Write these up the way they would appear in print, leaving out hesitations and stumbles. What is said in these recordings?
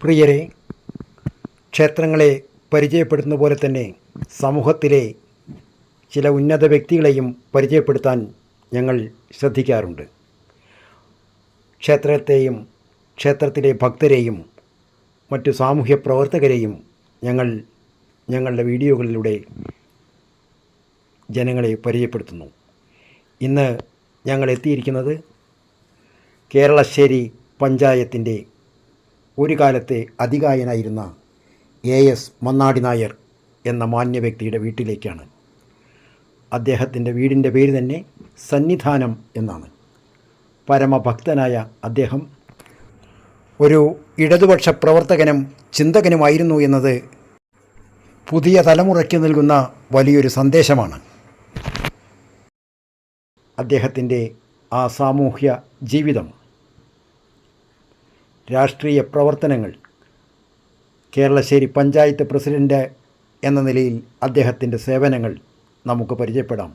പ്രിയരെ, ക്ഷേത്രങ്ങളെ പരിചയപ്പെടുത്തുന്ന പോലെ തന്നെ സമൂഹത്തിലെ ചില ഉന്നത വ്യക്തികളെയും പരിചയപ്പെടുത്താൻ ഞങ്ങൾ ശ്രദ്ധിക്കാറുണ്ട്. ക്ഷേത്രത്തെയും ക്ഷേത്രത്തിലെ ഭക്തരെയും മറ്റു സാമൂഹ്യ പ്രവർത്തകരെയും ഞങ്ങളുടെ വീഡിയോകളിലൂടെ ജനങ്ങളെ പരിചയപ്പെടുത്തുന്നു. ഇന്ന് ഞങ്ങൾ എത്തിയിരിക്കുന്നത് കേരളശ്ശേരി പഞ്ചായത്തിൻ്റെ ഒരു കാലത്തെ അതികായനായിരുന്ന AS മന്നാടി നായർ എന്ന മാന്യ വ്യക്തിയുടെ വീട്ടിലേക്കാണ്. അദ്ദേഹത്തിൻ്റെ വീടിൻ്റെ പേര് തന്നെ സന്നിധാനം എന്നാണ്. പരമഭക്തനായ അദ്ദേഹം ഒരു ഇടതുപക്ഷ പ്രവർത്തകനും ചിന്തകനുമായിരുന്നു എന്നത് പുതിയ തലമുറയ്ക്ക് നൽകുന്ന വലിയൊരു സന്ദേശമാണ്. അദ്ദേഹത്തിൻ്റെ ആ സാമൂഹ്യ ജീവിതം, രാഷ്ട്രീയ പ്രവർത്തനങ്ങൾ, കേരളശ്ശേരി പഞ്ചായത്ത് പ്രസിഡൻ്റ് എന്ന നിലയിൽ അദ്ദേഹത്തിൻ്റെ സേവനങ്ങൾ നമുക്ക് പരിചയപ്പെടാം.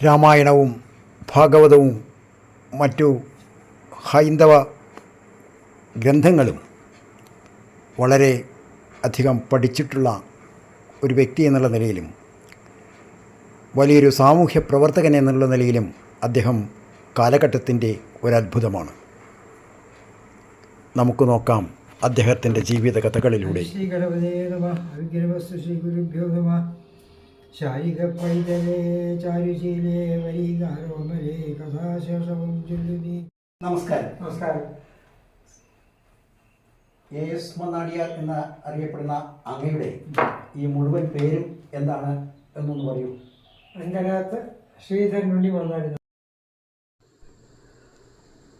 രാമായണവും ഭാഗവതവും മറ്റു ഹൈന്ദവ ഗ്രന്ഥങ്ങളും വളരെ അധികം പഠിച്ചിട്ടുള്ള ഒരു വ്യക്തി എന്നുള്ള നിലയിലും വലിയൊരു സാമൂഹ്യ പ്രവർത്തകൻ എന്നുള്ള നിലയിലും അദ്ദേഹം കാലഘട്ടത്തിൻ്റെ ഒരത്ഭുതമാണ്. നമുക്ക് നോക്കാം അദ്ദേഹത്തിൻ്റെ ജീവിത കഥകളിലൂടെ. ശ്രീ ഗണപതേ നമഃ. വിഗ്രഹവസ്തു ശ്രീ ഗുരുഭ്യോ നമഃ. ശാരിക പൈതലേ ചാരുശീലേ വൈകാരോമലേ കഥാശേഷവും ചൊല്ലുനി. നമസ്കാരം. നമസ്കാരം. AS മന്നാടിയാർ എന്ന അറിയപ്പെടുന്ന അങ്ങയുടെ ഈ മുഴുവൻ പേരും എന്താണ് എന്നൊന്ന് പറയൂ. അങ്കരാത്ത് ശ്രീധരനുണ്ണി മന്നാടി.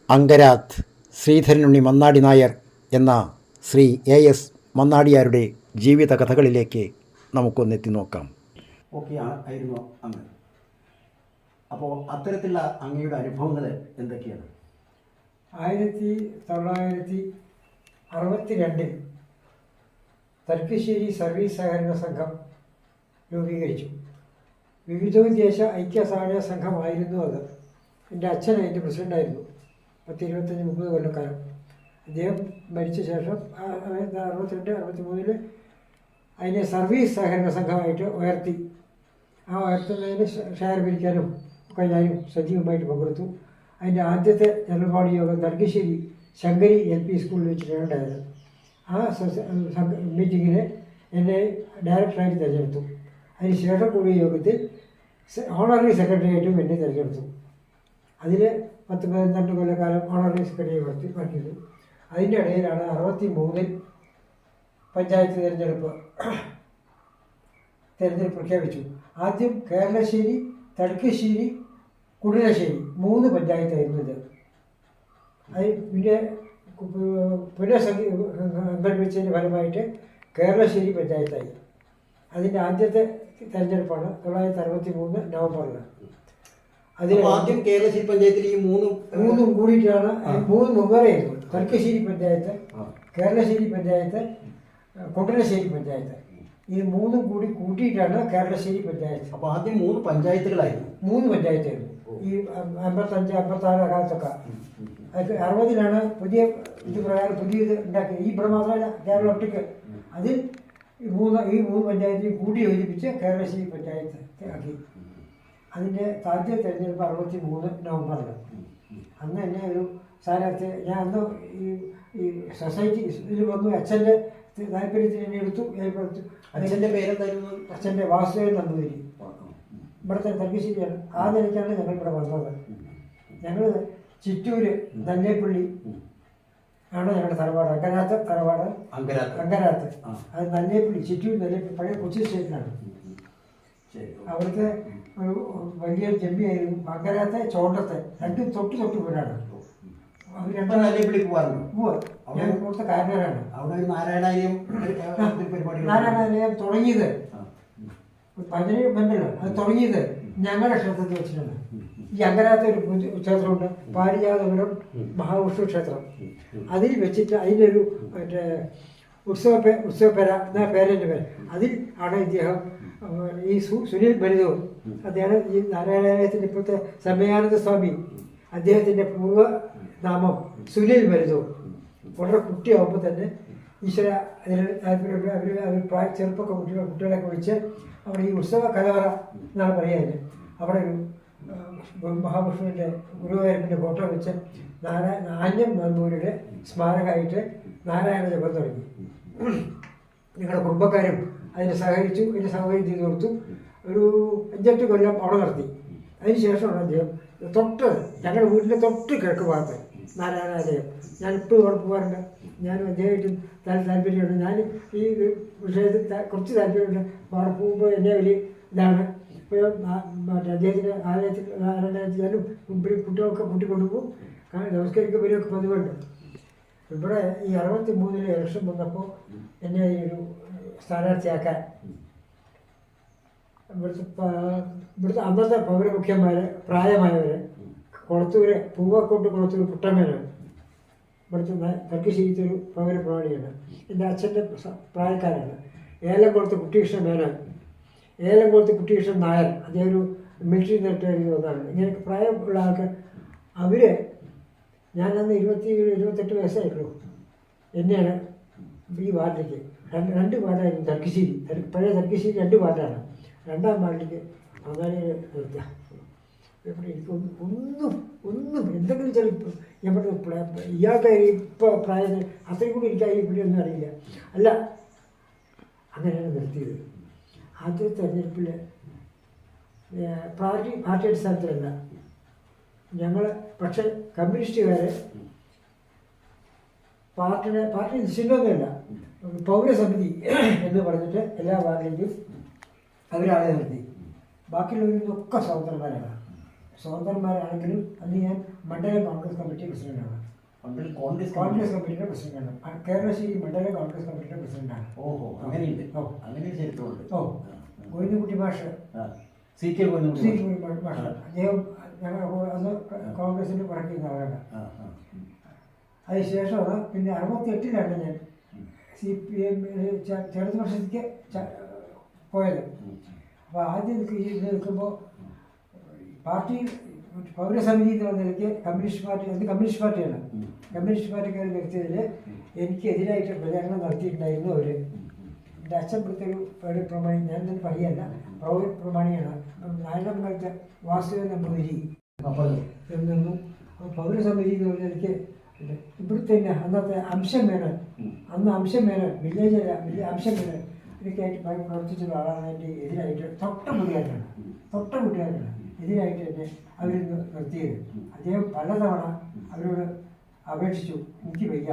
അങ്കരാത്ത് ശ്രീധരനുണ്ണി മന്നാടി നായർ എന്ന ശ്രീ AS മന്നാടിയാരുടെ ജീവിത കഥകളിലേക്ക് നമുക്കൊന്നെത്തി നോക്കാം. ആയിരുന്നു അങ്ങ്. അപ്പോൾ അത്തരത്തിലുള്ള അങ്ങയുടെ അനുഭവങ്ങൾ എന്തൊക്കെയാണ്? 1962 തർക്കശ്ശേരി സർവീസ് സഹകരണ സംഘം രൂപീകരിച്ചു. വിവിധോദ്ദേശ ഐക്യസഹായ സംഘമായിരുന്നു അത്. എൻ്റെ അച്ഛൻ അതിൻ്റെ പ്രസിഡൻ്റായിരുന്നു 25-30 കൊല്ലക്കാലം. അദ്ദേഹം മരിച്ച ശേഷം 62-63 അതിനെ സർവീസ് സഹകരണ സംഘമായിട്ട് ഉയർത്തി. ആ ഉയർത്തുന്നതിന് ഷെയർ പിരിക്കാനും ഒക്കെ ഞാനും സജീവമായിട്ട് പങ്കെടുത്തു. അതിൻ്റെ ആദ്യത്തെ ജനറൽ ബോഡി യോഗം തർക്കശ്ശേരി ശങ്കരി LP സ്കൂളിൽ വെച്ചിട്ടാണ് ഉണ്ടായത്. ആ മീറ്റിങ്ങിന് എന്നെ ഡയറക്ടറായിട്ട് തിരഞ്ഞെടുത്തു. അതിന് ശേഷം കൂടിയ യോഗത്തിൽ ഓണററി സെക്രട്ടറിയായിട്ടും എന്നെ തിരഞ്ഞെടുത്തു. അതിൽ 10-12 കൊല്ലക്കാലം ഓണററി സെക്രട്ടറി വർക്ക് ചെയ്തു. അതിൻ്റെ ഇടയിലാണ് 63 പഞ്ചായത്ത് തിരഞ്ഞെടുപ്പ് പ്രഖ്യാപിച്ചു. ആദ്യം കേരളശ്ശേരി, തർക്കശ്ശേരി, കുടിലശ്ശേരി 3 പഞ്ചായത്തായിരുന്നു ഇത്. അത് പിന്നെ പുനഃസംഘടിപ്പിച്ചതിൻ്റെ ഫലമായിട്ട് കേരളശ്ശേരി പഞ്ചായത്തായി. അതിൻ്റെ ആദ്യത്തെ തെരഞ്ഞെടുപ്പാണ് 1963 നവംബറിൽ. അതിൽ ആദ്യം കേരളശ്ശേരി പഞ്ചായത്തിൽ ഈ മൂന്നും കൂടിയിട്ടാണ്. 3 മുമ്പേറായിരുന്നു. തർക്കശ്ശേരി പഞ്ചായത്ത്, കേരളശ്ശേരി പഞ്ചായത്ത്, കുട്ടലശ്ശേരി പഞ്ചായത്ത്. ഇത് 3 കൂടി കൂട്ടിയിട്ടാണ് കേരളശ്ശേരി പഞ്ചായത്ത്. അപ്പോൾ ആദ്യം 3 പഞ്ചായത്തുകളായിരുന്നു. 3 പഞ്ചായത്തായിരുന്നു. ഈ 55-56 കാലത്തൊക്കെ. അത് 60-ലാണ് പുതിയ പ്രകാരം പുതിയത് ഉണ്ടാക്കിയത്. ഇവിടെ മാത്രമല്ല, കേരള ഒട്ടിക്ക്. അതിൽ ഈ 3 പഞ്ചായത്തിനെയും കൂട്ടി യോജിപ്പിച്ച് കേരളശ്ശേരി പഞ്ചായത്ത് ആക്കി. അതിൻ്റെ ആദ്യ തെരഞ്ഞെടുപ്പ് 63 നവംബറിൽ. അന്ന് തന്നെ ഒരു സ്ഥാനാർത്ഥി ഞാൻ അന്ന് ഈ സൊസൈറ്റി ഇതിൽ വന്നു. അച്ഛൻ്റെ താല്പര്യത്തിന് എന്നെ എടുത്തു. അച്ഛൻ്റെ പേരെന്തായിരുന്നു? അച്ഛൻ്റെ വാസുദേവൻ നമ്പൂതിരി. ഇവിടുത്തെ തർക്കശ്ശേരിയാണ്. ആ നിലയ്ക്കാണ് ഞങ്ങൾ ഇവിടെ വന്നത്. ഞങ്ങൾ ചിറ്റൂര് നല്ലേപ്പള്ളി ആണ് ഞങ്ങളുടെ തറവാട്. അങ്കരാത്ത്. അത് നല്ലേപ്പള്ളി, ചിറ്റൂർ നല്ലേപ്പള്ളി പഴയ കൊച്ചി സ്റ്റേറ്റിലാണ്. അവിടുത്തെ ഒരു വലിയ ജമ്മിയായിരുന്നു. അങ്കരാത്തെ ചോണ്ടത്തെ രണ്ടും തൊട്ട് വീടാണ്. ഞാൻ ഇവിടുത്തെ കാരണവരാണ്. നാരായണാലയം തുടങ്ങിയത് 17 ബന്ധല്ലോ. അത് തുടങ്ങിയത് ഞങ്ങളുടെ ക്ഷേത്രത്തിൽ വെച്ചിട്ടാണ്. ഈ അങ്കരാത്തെ ഒരു ക്ഷേത്രമുണ്ട്, പാരിജാതപുരം മഹാവിഷ്ണു ക്ഷേത്രം. അതിൽ വെച്ചിട്ട് അതിലൊരു മറ്റേ ഉത്സവപ്പേര എന്ന പേരൻ്റെ പേര്. അതിൽ ആണ് ഇദ്ദേഹം ഈ സുനിൽ ബലിതവും അദ്ദേഹം ഈ നാരായണാലയത്തിൻ്റെ ഇപ്പോഴത്തെ സമയാനന്ദ സ്വാമി അദ്ദേഹത്തിൻ്റെ പൂർവ്വനാമം സുനിൽ ബലിതവും. വളരെ കുട്ടിയാകുമ്പോൾ തന്നെ ഈശ്വര അതിൽ അവർ ചെറുപ്പമൊക്കെ കുട്ടികളെയൊക്കെ വിളിച്ച് അവിടെ ഈ ഉത്സവ കലവറ എന്നാണ് പറയുന്നത്. അവിടെ ഒരു മഹാവിഷ്ണുവിൻ്റെ ഗുരുവായൂരപ്പൻ്റെ ഫോട്ടോ വെച്ച് ആന്യം നമ്പൂരിയുടെ സ്മാരകമായിട്ട് നാരായണ ജപം തുടങ്ങി. ഞങ്ങളുടെ കുടുംബക്കാരും അതിന് സഹകരിച്ചു, അതിന് സൗകര്യം ചെയ്ത് കൊടുത്തു. ഒരു 5-8 കൊല്ലം അവിടെ നടത്തി. അതിന് ശേഷമാണ് അദ്ദേഹം ഞങ്ങളുടെ വീട്ടിൻ്റെ തൊട്ട് കിഴക്ക് ഭാഗത്ത് നാരായണാലയം. ഞാനിപ്പോഴും അവിടെ പോകാറുണ്ട്. ഞാനും അദ്ദേഹമായിട്ടും താല്പര്യമുണ്ട്. ഞാൻ ഈ വിഷയത്തിൽ കുറച്ച് താല്പര്യമുണ്ട്. അവിടെ പോകുമ്പോൾ എന്നെ വലിയ ഇതാണ്. ഇപ്പോൾ മറ്റേ അദ്ദേഹത്തിൻ്റെ ആലയത്തിൽ നാരായണാലയത്തിലും കുട്ടികളൊക്കെ കൂട്ടിക്കൊണ്ടുപോകും, നമസ്കരിക്കപ്പെടുകയൊക്കെ പതിവുണ്ട്. ഇവിടെ ഈ 63 ഇലക്ഷൻ വന്നപ്പോൾ എന്നെ ഈ ഒരു സ്ഥാനാർത്ഥിയാക്കാൻ ഇവിടുത്തെ അന്നത്തെ പൗരമുഖ്യന്മാർ പ്രായമായവർ, കുളത്തൂര് പൂവാക്കോട്ട് കുളത്തൂർ കുട്ടമ്മേനാണ് ഇവിടുത്തെ തർക്കശ്ശേരിത്തൊരു പൗരപ്രമാണിയാണ്. എൻ്റെ അച്ഛൻ്റെ പ്രായക്കാരാണ്. ഏലംകുളത്ത് കുട്ടികൃഷ്ണൻ മേനോൻ, ഏലംകുളത്ത് കുട്ടികൃഷ്ണൻ നായർ, അദ്ദേഹം ഒരു മിലിറ്ററി നേട്ടമായിരുന്നു ഒന്നാണ്. ഇങ്ങനെയൊക്കെ പ്രായമുള്ള ആൾക്കാർ അവർ ഞാനന്ന് 27-28 വയസ്സായിട്ടുള്ളൂ. എന്നെയാണ് ഈ വാർഡിലേക്ക് രണ്ട് വാർഡായിരുന്നു തർക്കശ്ശേരി, പഴയ തർക്കശ്ശേരി 2 വാർഡാണ്. 2ാം വാർഡിലേക്ക് അങ്ങനെ നിർത്തുക. എനിക്ക് ഒന്നും എന്തെങ്കിലും ചില ഞാൻ പറഞ്ഞു ഇയാൾക്ക് ഇപ്പോൾ പ്രായത്തിൽ അത്രയും കൂടി എനിക്ക് അതിൽ പിടിയൊന്നും അറിയില്ല. അല്ല, അങ്ങനെയാണ് നിർത്തിയത്. ആദ്യ തെരഞ്ഞെടുപ്പിൽ പാർട്ടി അടിസ്ഥാനത്തിലല്ല ഞങ്ങൾ, പക്ഷേ കമ്മ്യൂണിസ്റ്റുകാർ പാർട്ടി നിശ്ചിതമൊന്നുമില്ല, പൗരസമിതി എന്ന് പറഞ്ഞിട്ട് എല്ലാ വാർഡിലേക്കും അവരാളെ നിർത്തി. ബാക്കിയുള്ളവരൊക്കെ സ്വതന്ത്രന്മാരാണ്. സ്വതന്ത്രന്മാരാണെങ്കിലും അന്ന് ഞാൻ മണ്ഡലം കോൺഗ്രസ് കമ്മിറ്റി പ്രസിഡന്റാണ്. കോൺഗ്രസ് കമ്മിറ്റിയുടെ പ്രസിഡന്റാണ്. കേരളശ്ശേരി മണ്ഡലം കോൺഗ്രസ് കമ്മിറ്റിയുടെ പ്രസിഡന്റാണ്. ഗോവിന്ദൻകുട്ടി മാഷ്, മാഷ് അദ്ദേഹം ഞങ്ങൾ അന്ന് കോൺഗ്രസിൻ്റെ പുറക്കിരുന്ന ആളാണ്. അതിനുശേഷമാണ് പിന്നെ 68-ലാണ് ഞാൻ CPM ഇടതുപക്ഷത്തേക്ക് പോയത്. അപ്പോൾ ആദ്യം നിൽക്കുമ്പോൾ പാർട്ടി പൗരസമിതി എന്നുള്ള നിലയ്ക്ക് കമ്മ്യൂണിസ്റ്റ് പാർട്ടിയാണ്. കമ്മ്യൂണിസ്റ്റ് പാർട്ടിക്കാർ നിർത്തിയതിൽ എനിക്കെതിരായിട്ട് പ്രചാരണം നടത്തിയിട്ടുണ്ടായിരുന്നു അവർ. എൻ്റെ അച്ഛൻ ഇവിടുത്തെ പ്രമാണി, ഞാൻ തന്നെ പറയല്ല, പ്രമാണിയാണ്. നാരായണമംഗലത്തെ വാസുദേവൻ നമ്പൂതിരി നിന്നും പൗരസമിതി എന്ന് പറഞ്ഞാൽ എനിക്ക് ഇവിടുത്തെ തന്നെ അന്നത്തെ അംശം മേനോൻ, അംശം മേനോൻ വില്ലേജല്ല, അംശം മേനോൻ എനിക്കായിട്ട് പ്രവർത്തിച്ചുള്ള ആളാണ്. എൻ്റെ എതിരായിട്ട് തൊട്ട കൂട്ടുകാരാണ് എതിരായിട്ട് എന്നെ അവർ നിർത്തിയത്. അദ്ദേഹം പലതവണ അവരോട് അപേക്ഷിച്ചു, എനിക്ക് വയ്യ,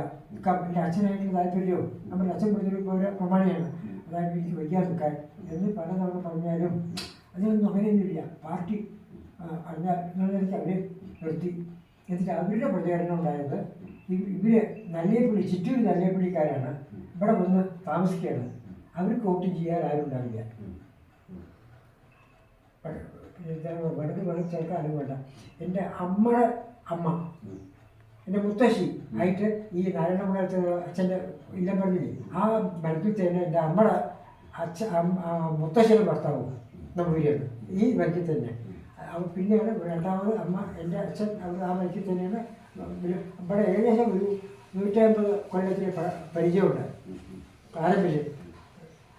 എൻ്റെ അച്ഛനായിട്ടുള്ള താല്പര്യമോ നമ്മുടെ അച്ഛൻ പറഞ്ഞൊരു പ്രമാണിയാണ്, അതായത് എനിക്ക് വയ്യ നിൽക്കാൻ എന്ന് പലതവണ പറഞ്ഞാലും അതിനൊന്നും അങ്ങനെയൊന്നുമില്ല. പാർട്ടി അറിഞ്ഞാൽ അവർ നിർത്തി. എന്നിട്ട് അവരുടെ പ്രചാരണം ഉണ്ടായത് ഇവർ നല്ലേപ്പള്ളി, ചിറ്റൂർ നല്ലേപ്പള്ളിക്കാരാണ്, ഇവിടെ വന്ന് താമസിക്കുകയാണ്. അവർക്ക് വോട്ട് ചെയ്യാൻ ആരും ഉണ്ടാവില്ല. വെളുത്ത് ചേർക്കാൻ ആരും വേണ്ട. എൻ്റെ അമ്മയുടെ അമ്മ, എൻ്റെ മുത്തശ്ശി ആയിട്ട് ഈ നാരായണമംഗലത്തെ അച്ഛൻ്റെ ഇല്ലം പറഞ്ഞില്ലേ, ആ മരത്തിൽ തന്നെ എൻ്റെ അമ്മയുടെ മുത്തശ്ശിയുടെ ഭർത്താവ് നമ്പൂരിയാണ് ഈ മരത്തിൽ തന്നെ. പിന്നെയാണ് രണ്ടാമത് അമ്മ, എൻ്റെ അച്ഛൻ ആ മരത്തിൽ തന്നെയാണ്. ഇവിടെ ഏകദേശം ഒരു 150 കൊല്ലത്തിന് പരിചയമുണ്ട് പാരമ്പര്യം.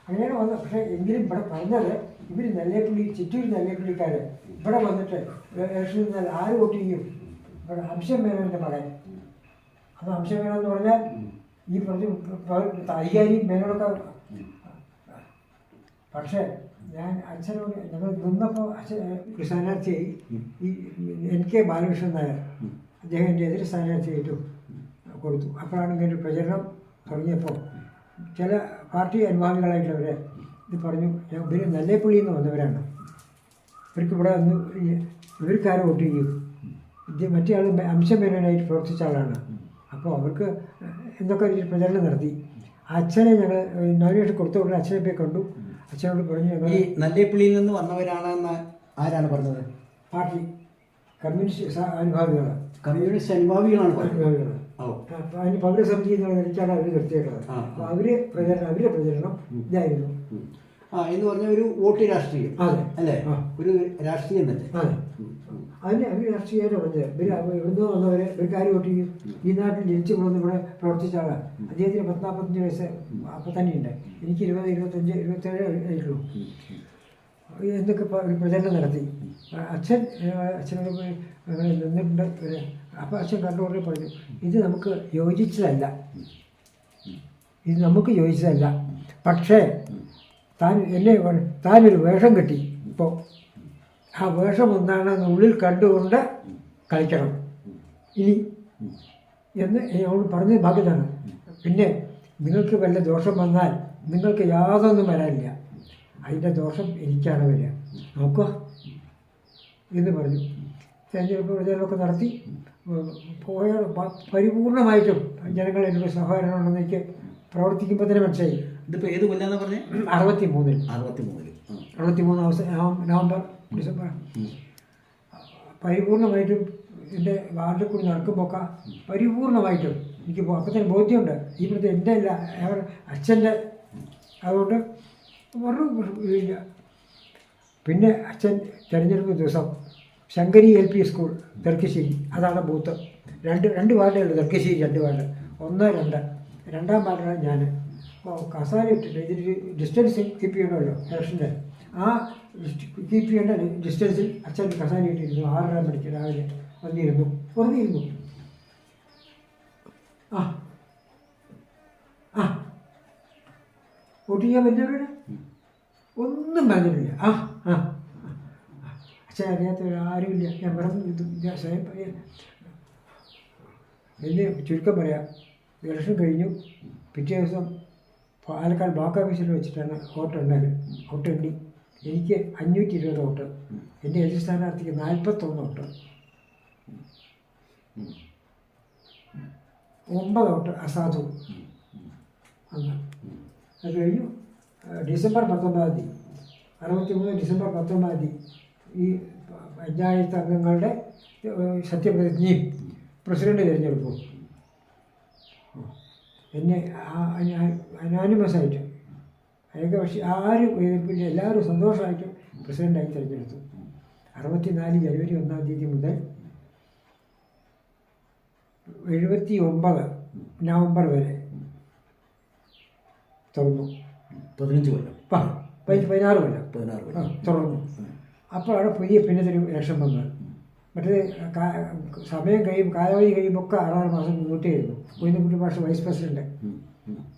അങ്ങനെയാണ് വന്നത്. പക്ഷേ എങ്കിലും ഇവിടെ പറഞ്ഞത് ഇവർ നല്ലേപ്പള്ളി, ചിറ്റൂർ നല്ലേപ്പള്ളിക്കാർ ഇവിടെ വന്നിട്ട് ഇലക്ഷൻ നിന്നാൽ ആര് വോട്ട് ചെയ്യും? ഇവിടെ അംശം മേനോൻ്റെ മകൻ. അത് അംശം മേനോ എന്ന് പറഞ്ഞാൽ ഈ പറഞ്ഞ അയ്യാരി മേനോടൊക്കെ. പക്ഷേ ഞാൻ അച്ഛനോട് ഞങ്ങൾ നിന്നപ്പോൾ സ്ഥാനാർത്ഥിയായി ഈ NK ബാലകൃഷ്ണൻ നായർ, അദ്ദേഹം എൻ്റെ എതിർ സ്ഥാനാർത്ഥിയായിട്ടും കൊടുത്തു. അപ്പോഴാണ് ഇങ്ങനെ ഒരു പ്രചരണം തുടങ്ങിയപ്പോൾ ചില പാർട്ടി അനുഭാവികളായിട്ടുള്ളവരെ ഇത് പറഞ്ഞു, ഇവർ നല്ലേപ്പള്ളിയിൽ നിന്ന് വന്നവരാണ്, ഇവർക്ക് ഇവിടെ വന്ന് ഇവർക്കാരെ വോട്ട് ചെയ്യും, ഇത് മറ്റേ ആൾ അംശമേനോനായിട്ട് പ്രവർത്തിച്ച ആളാണ്, അപ്പോൾ അവർക്ക് എന്തൊക്കെ ഒരു പ്രചരണം നടത്തി. അച്ഛനെ ഞങ്ങൾ നോമിനേഷൻ കൊടുത്തവരുടെ അച്ഛനെ പോയി കണ്ടു. അച്ഛനോട് പറഞ്ഞു, ഞങ്ങൾ ഈ നല്ലേപ്പള്ളിയിൽ നിന്ന് വന്നവരാണെന്ന് ആരാണ് പറഞ്ഞത്? പാർട്ടി കമ്മ്യൂണിസ്റ്റ് അനുഭാവികളാണ്. കമ്മ്യൂണിസ്റ്റ് അനുഭാവികളാണ് അനുഭാവികൾ. അപ്പോൾ അതിന് പൗരസമിതി എന്നുള്ള നിലയ്ക്കാണ് അവർ നിർത്തിയിട്ടുള്ളത്. അപ്പോൾ അവരുടെ പ്രചരണം ഇതായിരുന്നു. എന്ന് പറഞ്ഞ ഒരു വോട്ട് രാഷ്ട്രീയം അതെ അല്ലേ, ഒരു രാഷ്ട്രീയം തന്നെ. അതെ, അതിന് അവർ രാഷ്ട്രീയമായിട്ട് പറഞ്ഞത് ഇവിടുന്ന് വന്നവരെ ഇവർക്ക് ആര് വോട്ട് ചെയ്യും? ഈ നാട്ടിൽ ജനിച്ചു കൊണ്ടുവന്ന് ഇവിടെ പ്രവർത്തിച്ച ആളാണ്. അദ്ദേഹത്തിന് 45 വയസ്സ് അപ്പം തന്നെ ഉണ്ട്. എനിക്ക് 20, 25, 27 ആയിട്ടുള്ളൂ എന്നൊക്കെ ഒരു പ്രചരണം നടത്തി. അച്ഛനോട് പോയി നിന്നിട്ടുണ്ട്. അപ്പം അച്ഛൻ കണ്ടുകൊണ്ട് പറഞ്ഞു, ഇത് നമുക്ക് യോജിച്ചതല്ല, ഇത് നമുക്ക് യോജിച്ചതല്ല. പക്ഷേ താനൊരു വേഷം കെട്ടി. ഇപ്പോൾ ആ വേഷം എന്താണെന്ന് ഉള്ളിൽ കണ്ടുകൊണ്ട് കളിക്കണം ഇനി എന്ന് എന്നോട് പറഞ്ഞ് ഭാഗ്യതാണ്. പിന്നെ നിങ്ങൾക്ക് വല്ല ദോഷം വന്നാൽ നിങ്ങൾക്ക് യാതൊന്നും വരാനില്ല, അതിൻ്റെ ദോഷം എനിക്കാണ് വരിക, നോക്കുക എന്ന് പറഞ്ഞു. തെരഞ്ഞെടുപ്പ് പ്രചാരണമൊക്കെ നടത്തി പോയ പരിപൂർണമായിട്ടും ജനങ്ങൾ എന്നോട് സഹകരണം ഉണ്ടെന്ന് എനിക്ക് പ്രവർത്തിക്കുമ്പോൾ തന്നെ മനസ്സിലായി. ഇതിപ്പോൾ ഏത് കൊല്ലാന്നാ പറഞ്ഞത്? 63 നവംബർ, ഡിസംബർ. പരിപൂർണമായിട്ടും എൻ്റെ വാർഡിൽ കൂടി നടക്കുമ്പോഴൊക്കെ പരിപൂർണമായിട്ടും എനിക്ക് അപ്പം തന്നെ ബോധ്യമുണ്ട് ഇവിടുത്തെ എൻ്റെ അല്ല, അച്ഛൻ്റെ. അതുകൊണ്ട് ഇല്ല. പിന്നെ അച്ഛൻ തിരഞ്ഞെടുപ്പ് ദിവസം ശങ്കരി LP സ്കൂൾ തെർക്കശ്ശേരി, അതാണ് ബൂത്ത്. രണ്ട് വാർഡുകളുണ്ട് തെർക്കശ്ശേരി, 2 വാർഡ്, 1, 2. 2ാം വാർഡിലാണ് ഞാൻ. അപ്പോൾ കസാല ഇട്ടിട്ട് ഇതിൻ്റെ ഡിസ്റ്റൻസ് കീപ്പ് ചെയ്യണമല്ലോ ഇലക്ഷൻ്റെ, ആ കീപ്പ് ചെയ്യേണ്ട ഡിസ്റ്റൻസിൽ അച്ഛൻ കസാല ഇട്ടിരുന്നു. 6:30 മണിക്ക് രാവിലെ വന്നിരുന്നു, വെറുതെ ഇരുന്നു. വോട്ട് ചെയ്യാൻ വരുന്നവരുടെ ഒന്നും പറഞ്ഞിട്ടില്ല. അച്ഛൻ അറിയാത്തവർ ആരുമില്ല. ഞാൻ പറഞ്ഞു സ്വയം വലിയ ചുരുക്കം പറയാം. ഇലക്ഷൻ കഴിഞ്ഞു. പിറ്റേ ദിവസം പാലക്കാട് ബ്ലോക്ക് ഓഫീസിൽ വെച്ചിട്ടാണ് വോട്ട് എണ്ണി. എനിക്ക് 520 വോട്ട്, എൻ്റെ എതിർ സ്ഥാനാർത്ഥിക്ക് 41 വോട്ട്, 9 വോട്ട് അസാധു. അന്ന് അത് കഴിഞ്ഞു. ഡിസംബർ 19 63 ഡിസംബർ 19 ഈ പഞ്ചായത്ത് അംഗങ്ങളുടെ സത്യപ്രതിജ്ഞയും പ്രസിഡന്റ് തിരഞ്ഞെടുപ്പും എന്നെ അനാനിമസായിട്ട് ഏകപക്ഷി ആരും പിന്നെ എല്ലാവരും സന്തോഷമായിട്ട് പ്രസിഡൻ്റായി തിരഞ്ഞെടുത്തു. 64 ജനുവരി 1-ാം തീയതി മുതൽ 79 നവംബർ വരെ തുറന്നു. 15 കൊല്ലം, 16 കൊല്ലം തുറന്നു. അപ്പോഴാണ് പിന്നെ ഒരു ഇലക്ഷൻ വന്നത്. മറ്റേത് സമയം കാലാവധി കഴിയുമ്പോൾ ഒക്കെ 6 മാസം കൂട്ടിയായിരുന്നു. കുഞ്ഞിക്കുട്ടി മാഷ് വൈസ് പ്രസിഡന്റ്,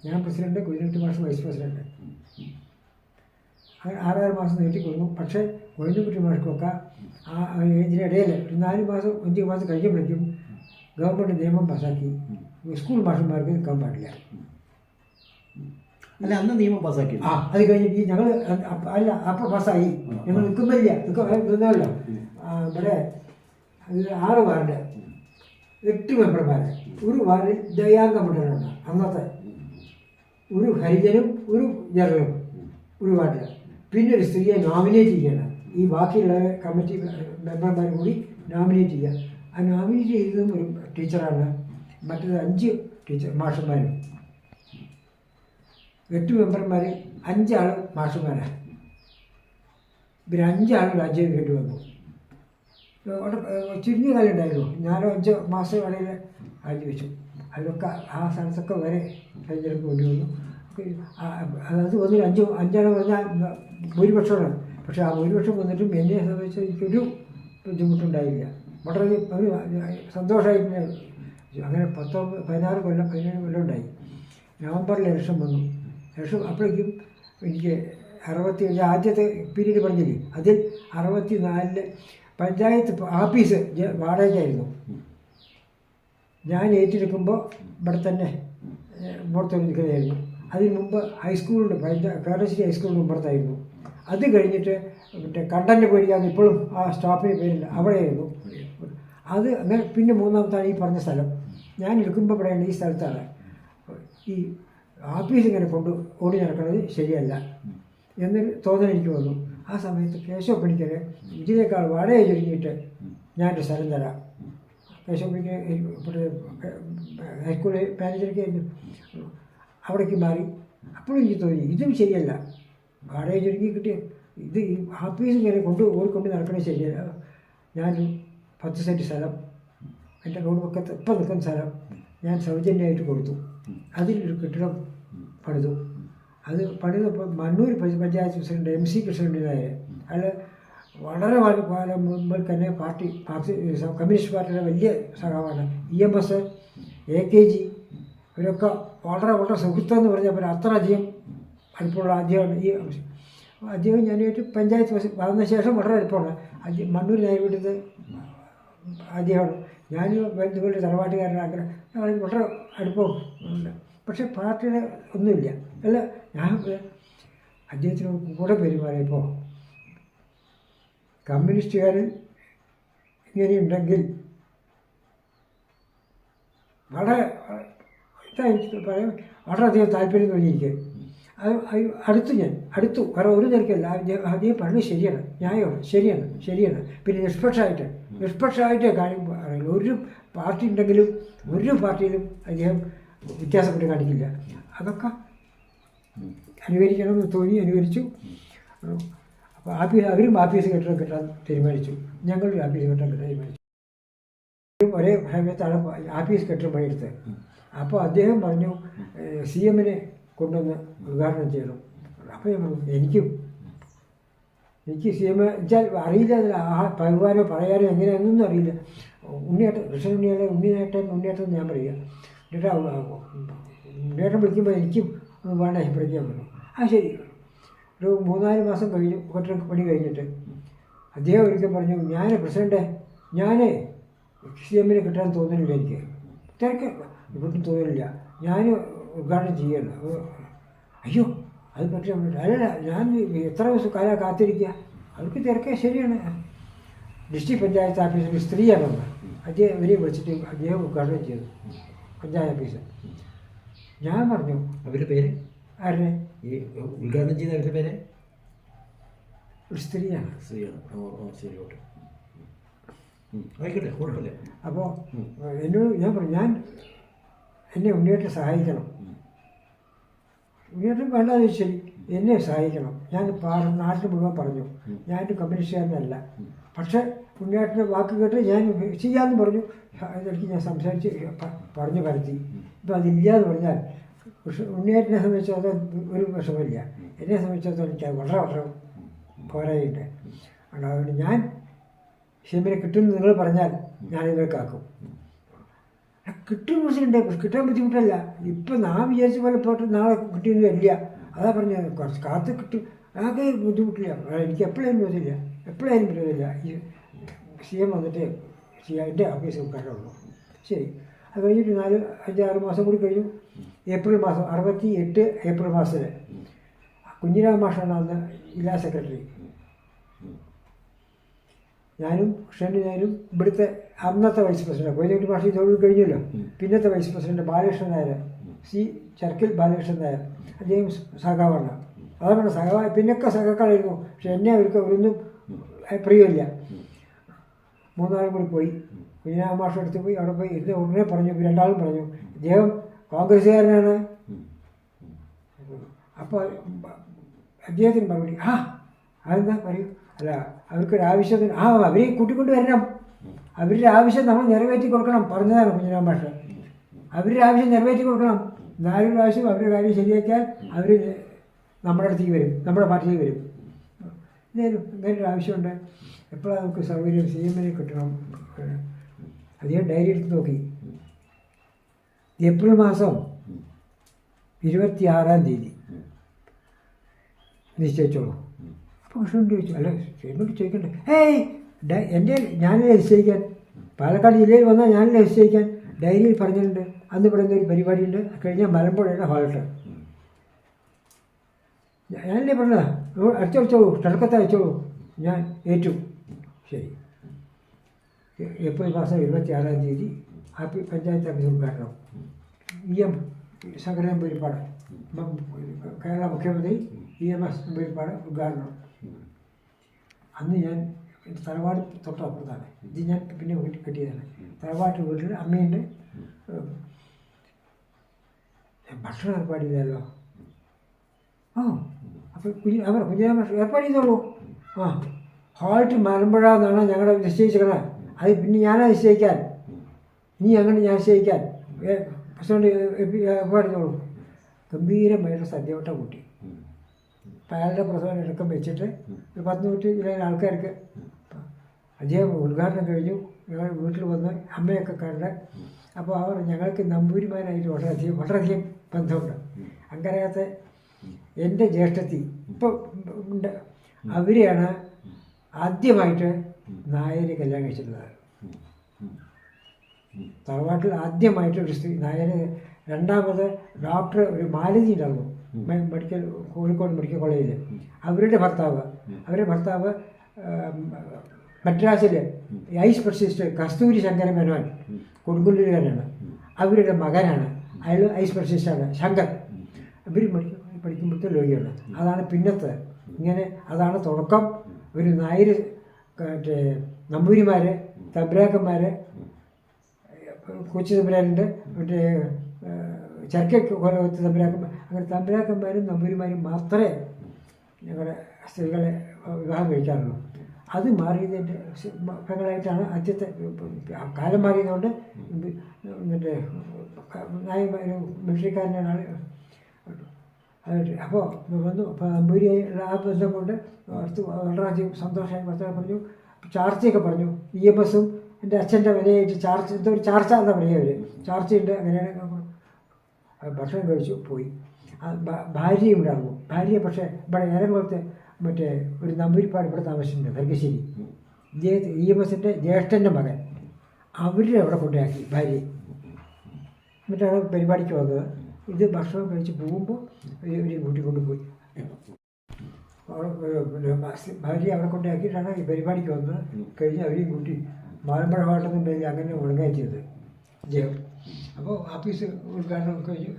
ഞാൻ പ്രസിഡന്റ്, കുഞ്ഞിക്കുട്ടി മാഷ് വൈസ് പ്രസിഡന്റ്. അങ്ങനെ 6 മാസം നീട്ടിക്കൊടുന്നു. പക്ഷേ കുഞ്ഞിക്കുട്ടി മാഷ്ക്കൊക്കെ ഇതിനിടയിൽ ഒരു 4 മാസം 5 മാസം കഴിഞ്ഞപ്പോഴേക്കും ഗവൺമെൻറ് നിയമം പാസ്സാക്കി സ്കൂൾ മാഷന്മാർക്ക് നിൽക്കാൻ പാടില്ല. അല്ല, അന്ന് നിയമം പാസ്സാക്കി. അത് കഴിഞ്ഞിട്ട് ഞങ്ങൾ അപ്പം പാസ്സായി. ഞങ്ങൾ നിൽക്കുന്നില്ല, നിന്നല്ലോ. ഇവിടെ 6 വാർഡ്, 8 മെമ്പർമാർ, ഒരു വാർഡിൽ ദയാംഗ മണ്ഡലമുണ്ട്. അന്നത്തെ ഒരു ഹരിജനും ഒരു ജനറലും ഒരു വാർഡിൽ. പിന്നെ ഒരു സ്ത്രീയെ നോമിനേറ്റ് ചെയ്യണം. ഈ ബാക്കിയുള്ള കമ്മിറ്റി മെമ്പർമാർ കൂടി നോമിനേറ്റ് ചെയ്യുക. ആ നോമിനേറ്റ് ചെയ്തതും ഒരു ടീച്ചറാണ്. മറ്റേത് 5 മാഷന്മാരും, 8 മെമ്പർമാർ, 5 ആൾ മാഷന്മാരാണ്. ഇവർ 5 ആൾ രാജ്യം കേട്ട് വന്നു. ചുരുങ്ങിയ കാലം ഉണ്ടായിരുന്നു, 4-5 മാസം ഇടയിൽ രാജിവെച്ചു. അതിലൊക്കെ ആ സ്ഥലത്തൊക്കെ വരെ തിരഞ്ഞെടുപ്പ് കൊണ്ടുവന്നു. അത് വന്നിട്ട് 5 പറഞ്ഞാൽ ഭൂരിപക്ഷമാണ്. പക്ഷേ ആ ഭൂരിപക്ഷം വന്നിട്ടും എന്നെ സംബന്ധിച്ച് എനിക്കൊരു ബുദ്ധിമുട്ടുണ്ടായില്ല. വളരെ ഒരു സന്തോഷമായിട്ട് അങ്ങനെ 16 കൊല്ലം 17 കൊല്ലം ഉണ്ടായി. നവംബറിൽ ഇലക്ഷൻ വന്നു. ഇലക്ഷൻ അപ്പോഴേക്കും എനിക്ക് 65 ആദ്യത്തെ പീരീഡ് പറഞ്ഞില്ലേ, അതിൽ 64 പഞ്ചായത്ത് ആഫീസ് വാടകയ്ക്കായിരുന്നു. ഞാൻ ഏറ്റെടുക്കുമ്പോൾ ഇവിടെ തന്നെ പുറത്ത് നിൽക്കുന്നതായിരുന്നു. അതിന് മുമ്പ് ഹൈസ്കൂളിൻ്റെ കേരളശ്ശേരി ഹൈസ്കൂളിൻ്റെ മുമ്പത്തായിരുന്നു. അത് കഴിഞ്ഞിട്ട് മറ്റേ കണ്ടന്റ് പേടിക്കാതെ ഇപ്പോഴും ആ സ്റ്റാഫിന് പേരില്ല, അവിടെയായിരുന്നു. അത് അങ്ങനെ പിന്നെ 3ാമത്താണ് ഈ പറഞ്ഞ സ്ഥലം. ഞാൻ എടുക്കുമ്പോൾ ഇവിടെയാണ്, ഈ സ്ഥലത്താണ്. ഈ ആഫീസ് ഇങ്ങനെ ഓടി നടക്കുന്നത് ശരിയല്ല എന്നൊരു തോന്നൽ എനിക്ക് വന്നു. ആ സമയത്ത് കേശവ പണിക്കർ ഇതിനേക്കാൾ വാടക ചുരുങ്ങിയിട്ട് ഞാനൊരു സ്ഥലം തരാം. കേശവ പണിക്കർ ഹൈസ്കൂളിൽ മാനേജർക്ക് ആയിരുന്നു. അവിടേക്ക് മാറി. അപ്പോഴും എനിക്ക് തോന്നി ഇതും ശരിയല്ല, വാടക ചുരുക്കി കിട്ടിയ ഇത് ഈ ആഫീസ് ഇങ്ങനെ ഓടിക്കൊണ്ട് നടക്കണേ ശരിയല്ല. ഞാൻ 10 സെൻറ്റ് സ്ഥലം എൻ്റെ റോഡ് പക്കത്ത് ഇപ്പം നിൽക്കുന്ന സ്ഥലം ഞാൻ സൗജന്യമായിട്ട് കൊടുത്തു. അതിലൊരു കെട്ടിടം പണിതു. അത് പണിതപ്പോൾ മണ്ണൂർ പഞ്ചായത്ത് പ്രസിഡന്റ് MC കൃഷ്ണനായ അയാൾ വളരെ കാലം മുമ്പ് തന്നെ കമ്മ്യൂണിസ്റ്റ് പാർട്ടിയുടെ വലിയ സഖാവാണ്. EMS, AKG ഇവരൊക്കെ വളരെ വളരെ സുഹൃത്തെന്ന് പറഞ്ഞപ്പോൾ അത്ര അധികം അടുപ്പമുള്ള അദ്ദേഹമാണ്. അദ്ദേഹം ഞാനായിട്ട് പഞ്ചായത്ത് വന്ന ശേഷം വളരെ അടുപ്പമാണ്. മണ്ണൂർ ന്യായപീഠത്ത് അദ്ദേഹമാണ്. ഞാൻ ഇതുപോലെ തറവാട്ടുകാരനാക്കണം വളരെ അടുപ്പവും ഉണ്ട്. പക്ഷെ പാർട്ടിയുടെ ഒന്നുമില്ല. അല്ല, ഞാൻ അദ്ദേഹത്തിനോട് കൂടെ പെരുമാറിയപ്പോൾ കമ്മ്യൂണിസ്റ്റുകാരൻ ഇങ്ങനെയുണ്ടെങ്കിൽ വളരെ എനിക്ക് പറയാൻ വളരെയധികം താല്പര്യം തോന്നിയിരിക്കുക. അടുത്തു വേറെ ഒരു നിരക്കല്ല. അദ്ദേഹം പറഞ്ഞത് ശരിയാണ്, ന്യായമാണ്, ശരിയാണ്. പിന്നെ നിഷ്പക്ഷമായിട്ട് കാര്യം അറിയില്ല. ഒരു പാർട്ടി ഉണ്ടെങ്കിലും ഒരു പാർട്ടിയിലും അദ്ദേഹം വ്യത്യാസപ്പെട്ട് കാണിക്കില്ല. അതൊക്കെ അനുകരിക്കണമെന്ന് തോന്നി, അനുകരിച്ചു. അപ്പോൾ അവരും ആഫീസ് കെട്ടിടം കെട്ടാൻ തീരുമാനിച്ചു. ഞങ്ങളൊരു ആഫീസ് കെട്ടാൻ തീരുമാനിച്ചു. ഒരേ സമയത്താണ് ആഫീസ് കെട്ടിടം പണിയെടുത്തത്. അപ്പോൾ അദ്ദേഹം പറഞ്ഞു CM കൊണ്ടുവന്ന് ഉദ്ഘാടനം ചെയ്യണം. അപ്പോൾ ഞാൻ പറഞ്ഞു എനിക്ക് CM വെച്ചാൽ അറിയില്ല, അതിൽ പറയുവാനോ പറയാനോ എങ്ങനെയാണെന്നൊന്നും അറിയില്ല. കൃഷ്ണൻ ഉണ്ണിയേട്ടൻ ഞാൻ പറയുക. എന്നിട്ട് ഉണ്ണിയേട്ടൻ വിളിക്കുമ്പോൾ എനിക്കും വേണ്ട പഠിക്കാൻ പറഞ്ഞു. ശരി. ഒരു 3-4 മാസം കഴിഞ്ഞു കെട്ടിട പണി കഴിഞ്ഞിട്ട് അദ്ദേഹം ഒരിക്കൽ പറഞ്ഞു, ഞാൻ പ്രസിഡൻ്റെ CM കിട്ടാൻ തോന്നുന്നില്ല, എനിക്ക് തിരക്ക് ഇവിടുന്ന് തോന്നുന്നില്ല, ഞാൻ ഉദ്ഘാടനം ചെയ്യണം. അയ്യോ അത് പറ്റാൻ അല്ലല്ല, ഞാൻ എത്ര ദിവസം കാലം കാത്തിരിക്കുക, അവർക്ക് തിരക്കെ ശരിയാണ്. ഡിസ്ട്രിക്ട് പഞ്ചായത്ത് ഓഫീസിൽ സ്ത്രീയാണ് വന്നത്. അദ്ദേഹം ഇവരെ വിളിച്ചിട്ട് അദ്ദേഹം ഉദ്ഘാടനം ചെയ്തു പഞ്ചായത്ത് ഓഫീസ്. ഞാൻ പറഞ്ഞു അവരുടെ പേര് ആരുടെ ഈ ഉദ്ഘാടനം ചെയ്ത അവരുടെ പേര് ഒരു സ്ത്രീയാണ്. ശരി, ഓക്കെ, ആയിക്കോട്ടെ, കുഴപ്പമില്ല. അപ്പോൾ എന്നോട് ഞാൻ പറഞ്ഞു, എന്നെ ഉണ്ണിയേട്ടൻ സഹായിക്കണം. ഉണ്ണിയേട്ടൻ വേണ്ടാന്ന് ശരി, എന്നെ സഹായിക്കണം. ഞാൻ നാട്ടിൽ മുഴുവൻ പറഞ്ഞു, ഞാനൊരു കമ്മ്യൂണിസ്റ്റുകാരനല്ല. പക്ഷേ ഉണ്ണിയേട്ടൻ്റെ വാക്ക് കേട്ട് ഞാൻ ചെയ്യാമെന്ന് പറഞ്ഞു. അതിനിടയ്ക്ക് ഞാൻ സംസാരിച്ച് പറഞ്ഞു പരത്തി. ഇപ്പം അതില്ലാന്ന് പറഞ്ഞാൽ ഉണ്ണിയേട്ടനെ സംബന്ധിച്ചിടത്തോളം ഒരു വിഷമമില്ല. എന്നെ സംബന്ധിച്ചിടത്തോളം എനിക്ക് വളരെ വളരെ പോരായുണ്ട്. അതുകൊണ്ട് ഞാൻ CM കിട്ടുമെന്ന് നിങ്ങൾ പറഞ്ഞാൽ ഞാനിവരെ കാക്കും. കിട്ടും പ്രസിഡന്റ്, കിട്ടാൻ ബുദ്ധിമുട്ടല്ല. ഇപ്പം നാം വിചാരിച്ച പോലെ പോയിട്ട് നാളെ കിട്ടിയൊന്നും ഇല്ല. അതാ പറഞ്ഞത്, കുറച്ച് കാത്ത് കിട്ടും. ആകെ ബുദ്ധിമുട്ടില്ല. എനിക്ക് എപ്പോഴായാലും പറ്റുന്നില്ല. ഈ CM വന്നിട്ട് എൻ്റെ ഓഫീസ് കണ്ടുള്ളൂ. ശരി. അത് കഴിഞ്ഞിട്ട് 4-5-6 മാസം കൂടി കഴിഞ്ഞു. ഏപ്രിൽ മാസം 68 ഏപ്രിൽ മാസത്തിൽ കുഞ്ഞിരാമ മാഷാണ് അന്ന് ജില്ലാ സെക്രട്ടറി. ഞാനും ഞാനും ഇവിടുത്തെ അന്നത്തെ വൈസ് പ്രസിഡന്റ് കോയിലേട്ട് മാഷി തൊഴിൽ കഴിഞ്ഞല്ലോ. പിന്നത്തെ വൈസ് പ്രസിഡന്റ് ബാലകൃഷ്ണൻ നായർ, ചർക്കിൽ ബാലകൃഷ്ണൻ നായർ, അദ്ദേഹം സഖാവാണ്. അതാണ് സഖാവ്. പിന്നൊക്കെ സഖാക്കളായിരുന്നു. പക്ഷെ എന്നെ അവർക്ക് ഒന്നും പ്രിയമില്ല. 3 കൂടി പോയി. കുഞ്ഞിരാമ മാഷ അടുത്ത് പോയി. അവിടെ പോയി ഇരുന്ന് ഉടനെ പറഞ്ഞു, രണ്ടാളും പറഞ്ഞു, അദ്ദേഹം കോൺഗ്രസ്സുകാരനാണ്. അപ്പോൾ അദ്ദേഹത്തിന് മറുപടി, അതെന്താ പറയൂ, അല്ല അവർക്കൊരാവശ്യം, അവരെ കൂട്ടിക്കൊണ്ട് വരണം, അവരുടെ ആവശ്യം നമ്മൾ നിറവേറ്റി കൊടുക്കണം പറഞ്ഞതാണ് കുഞ്ഞിരാമ മാഷ. അവരുടെ ആവശ്യം നിറവേറ്റി കൊടുക്കണം. 4 പ്രാവശ്യം അവരുടെ കാര്യം ശരിയാക്കിയാൽ അവർ നമ്മുടെ അടുത്തേക്ക് വരും, നമ്മുടെ പാർട്ടിയിൽ വരും. ഇങ്ങനൊരു ആവശ്യമുണ്ട്. എപ്പോഴാണ് നമുക്ക് സൗകര്യം CM കിട്ടണം. അദ്ദേഹം ഡയറി എടുത്ത് നോക്കി. ഏപ്രിൽ മാസം 26-ാം തീയതി നിശ്ചയിച്ചോളൂ. അപ്പോൾ കൃഷ്ണൻ ചോദിച്ചു, അല്ല CM ചോദിക്കണ്ടേ? എൻ്റെ ഞാനല്ലേ നിശ്ചയിക്കാൻ, പാലക്കാട് ജില്ലയിൽ വന്നാൽ ഞാനല്ലേ നിശ്ചയിക്കാൻ. ഡയറിയിൽ പറഞ്ഞിട്ടുണ്ട് അന്ന് ഇവിടെ ഒരു പരിപാടിയുണ്ട്, കഴിഞ്ഞാൽ മലമ്പുഴയുടെ ഹാൾട്ട്. ഞാനല്ലേ പറഞ്ഞതാ, അയച്ചോളൂ, തിളക്കത്തെ അയച്ചോളൂ. ഞാൻ ഏറ്റു. ശരി. ഏപ്രിൽ മാസം 26-ാം തീയതി പഞ്ചായത്ത് ഓഫീസ് ഉദ്ഘാടനം. EM ശങ്കരൻ നമ്പൂതിരിപ്പാട്, കേരള മുഖ്യമന്ത്രി EMS നമ്പൂതിരിപ്പാട് ഉദ്ഘാടനം. അന്ന് ഞാൻ തറവാട് തൊട്ടപ്പുറത്താണ്. ഇത് ഞാൻ പിന്നെ കെട്ടിയതാണ്. തറവാട്ട് വീട്ടിൽ അമ്മയുണ്ട്. ഭക്ഷണം ഏർപ്പാടില്ലല്ലോ. അപ്പോൾ കുഞ്ഞിരാമ ഏർപ്പാട് ചെയ്തോളൂ. ആ ഹാൾട്ട് മലമ്പുഴ എന്നാണ് ഞങ്ങളുടെ നിശ്ചയിച്ചത്. അത് പിന്നെ ഞാനാ നിശ്ചയിക്കാൻ, ഇനി അങ്ങനെ ഞാൻ നിശ്ചയിക്കാൻ പ്രസിഡന്റ് ഏർപ്പാട് ചെയ്തോളൂ. ഗംഭീരമായിട്ട് സദ്യവട്ടം കൂട്ടി. അപ്പം അയാളുടെ പ്രസവം ഇടക്കം വെച്ചിട്ട് ഒരു 100 ജില്ലയിലെ ആൾക്കാർക്ക് അദ്ദേഹം ഉദ്ഘാടനം കഴിഞ്ഞു. ഞങ്ങൾ വീട്ടിൽ വന്ന് അമ്മയൊക്കെ കണ്ട്. അപ്പോൾ അവർ ഞങ്ങൾക്ക് നമ്പൂരിമാരായിട്ട് വളരെയധികം ബന്ധമുണ്ട്. അങ്ങനത്തെ എൻ്റെ ജ്യേഷ്ഠത്തി ഇപ്പം ഉണ്ട്. അവരെയാണ് ആദ്യമായിട്ട് നായർ കല്യാണം കഴിച്ചിട്ടുള്ളത്. തറവാട്ടിൽ ആദ്യമായിട്ട് ഒരു സ്ത്രീ നായർ. രണ്ടാമത് ഡോക്ടർ ഒരു മാലതി ഉണ്ടായിരുന്നു മെഡിക്കൽ കോഴിക്കോട് മെഡിക്കൽ കോളേജിൽ. അവരുടെ ഭർത്താവ് മദ്രാസിൽ ഐ സ്പെഷ്യലിസ്റ്റ് കസ്തൂരി ശങ്കര മേനോൻ കൊടുങ്ങല്ലൂരുകാരനാണ്. അവരുടെ മകനാണ്, അയാൾ ഐ സ്പെഷ്യലിസ്റ്റാണ് ശങ്കർ. ഇവർ പഠിക്കുമ്പോഴത്തെ ലോകിയാണ്. അതാണ് പിന്നത്തെ ഇങ്ങനെ, അതാണ് തുടക്കം. ഒരു നായർ മറ്റേ നമ്പൂരിമാർ, തമ്പുരാക്കന്മാർ, കൊച്ചു തമ്പുരാനുണ്ട്, മറ്റേ ചർക്കയ്ക്ക് കൊലവത്ത് തമ്പുരാക്കന്മാർ, അങ്ങനെ തമ്പുരാക്കന്മാരും നമ്പൂരിമാരും മാത്രമേ ഞങ്ങളുടെ സ്ത്രീകളെ വിവാഹം കഴിക്കാറുള്ളൂ. അത് മാറിയതിൻ്റെ പെങ്ങളായിട്ടാണ് ആദ്യത്തെ. കാലം മാറിയതുകൊണ്ട് മറ്റേ മിലിറ്ററിക്കാരനാണ്. അപ്പോൾ വന്നു. അപ്പോൾ നമ്പൂരിയായുള്ള ആ ബന്ധം കൊണ്ട് വളരെയധികം സന്തോഷമായി ഭർത്താവ് പറഞ്ഞു. ചാർച്ചയൊക്കെ പറഞ്ഞു. EMSഉം എൻ്റെ അച്ഛൻ്റെ വിലയായിട്ട് ചാർച്ച, എന്തോ ഒരു ചാർച്ച എന്താ പറയുക, അവർ ചാർച്ചയുണ്ട്. അങ്ങനെയാണ് ഭക്ഷണം കഴിച്ചു പോയി. ഭാര്യയും ഉണ്ടായിരുന്നു. ഭാര്യ പക്ഷേ ഇവിടെ ഏറെക്കുളത്ത് മറ്റേ ഒരു നമ്പൂരിപ്പാട് ഇവിടെ താമസിച്ചിട്ടുണ്ട്, നെൽകശ്ശേരി. EMSൻ്റെ ജ്യേഷ്ഠൻ്റെ മകൻ. അവരുടെ അവിടെ കൊണ്ടാക്കി ഭാര്യയെ. എന്നിട്ടാണ് പരിപാടിക്ക് വന്നത്. ഇത് ഭക്ഷണം കഴിച്ച് പോകുമ്പോൾ ഒരു കൂട്ടിക്കൊണ്ട് പോയി. ഭാര്യ അവിടെ കൊണ്ടാക്കിയിട്ടാണ് ഈ പരിപാടിക്ക് വന്നത്. കഴിഞ്ഞ് അവരെയും കൂട്ടി മാലമ്പഴ ഹോട്ടലുണ്ടെങ്കിൽ അങ്ങനെ ഉണങ്ങുകയും ചെയ്തത് ജയം. അപ്പോൾ ഓഫീസ് ഉദ്ഘാടനം കഴിഞ്ഞു.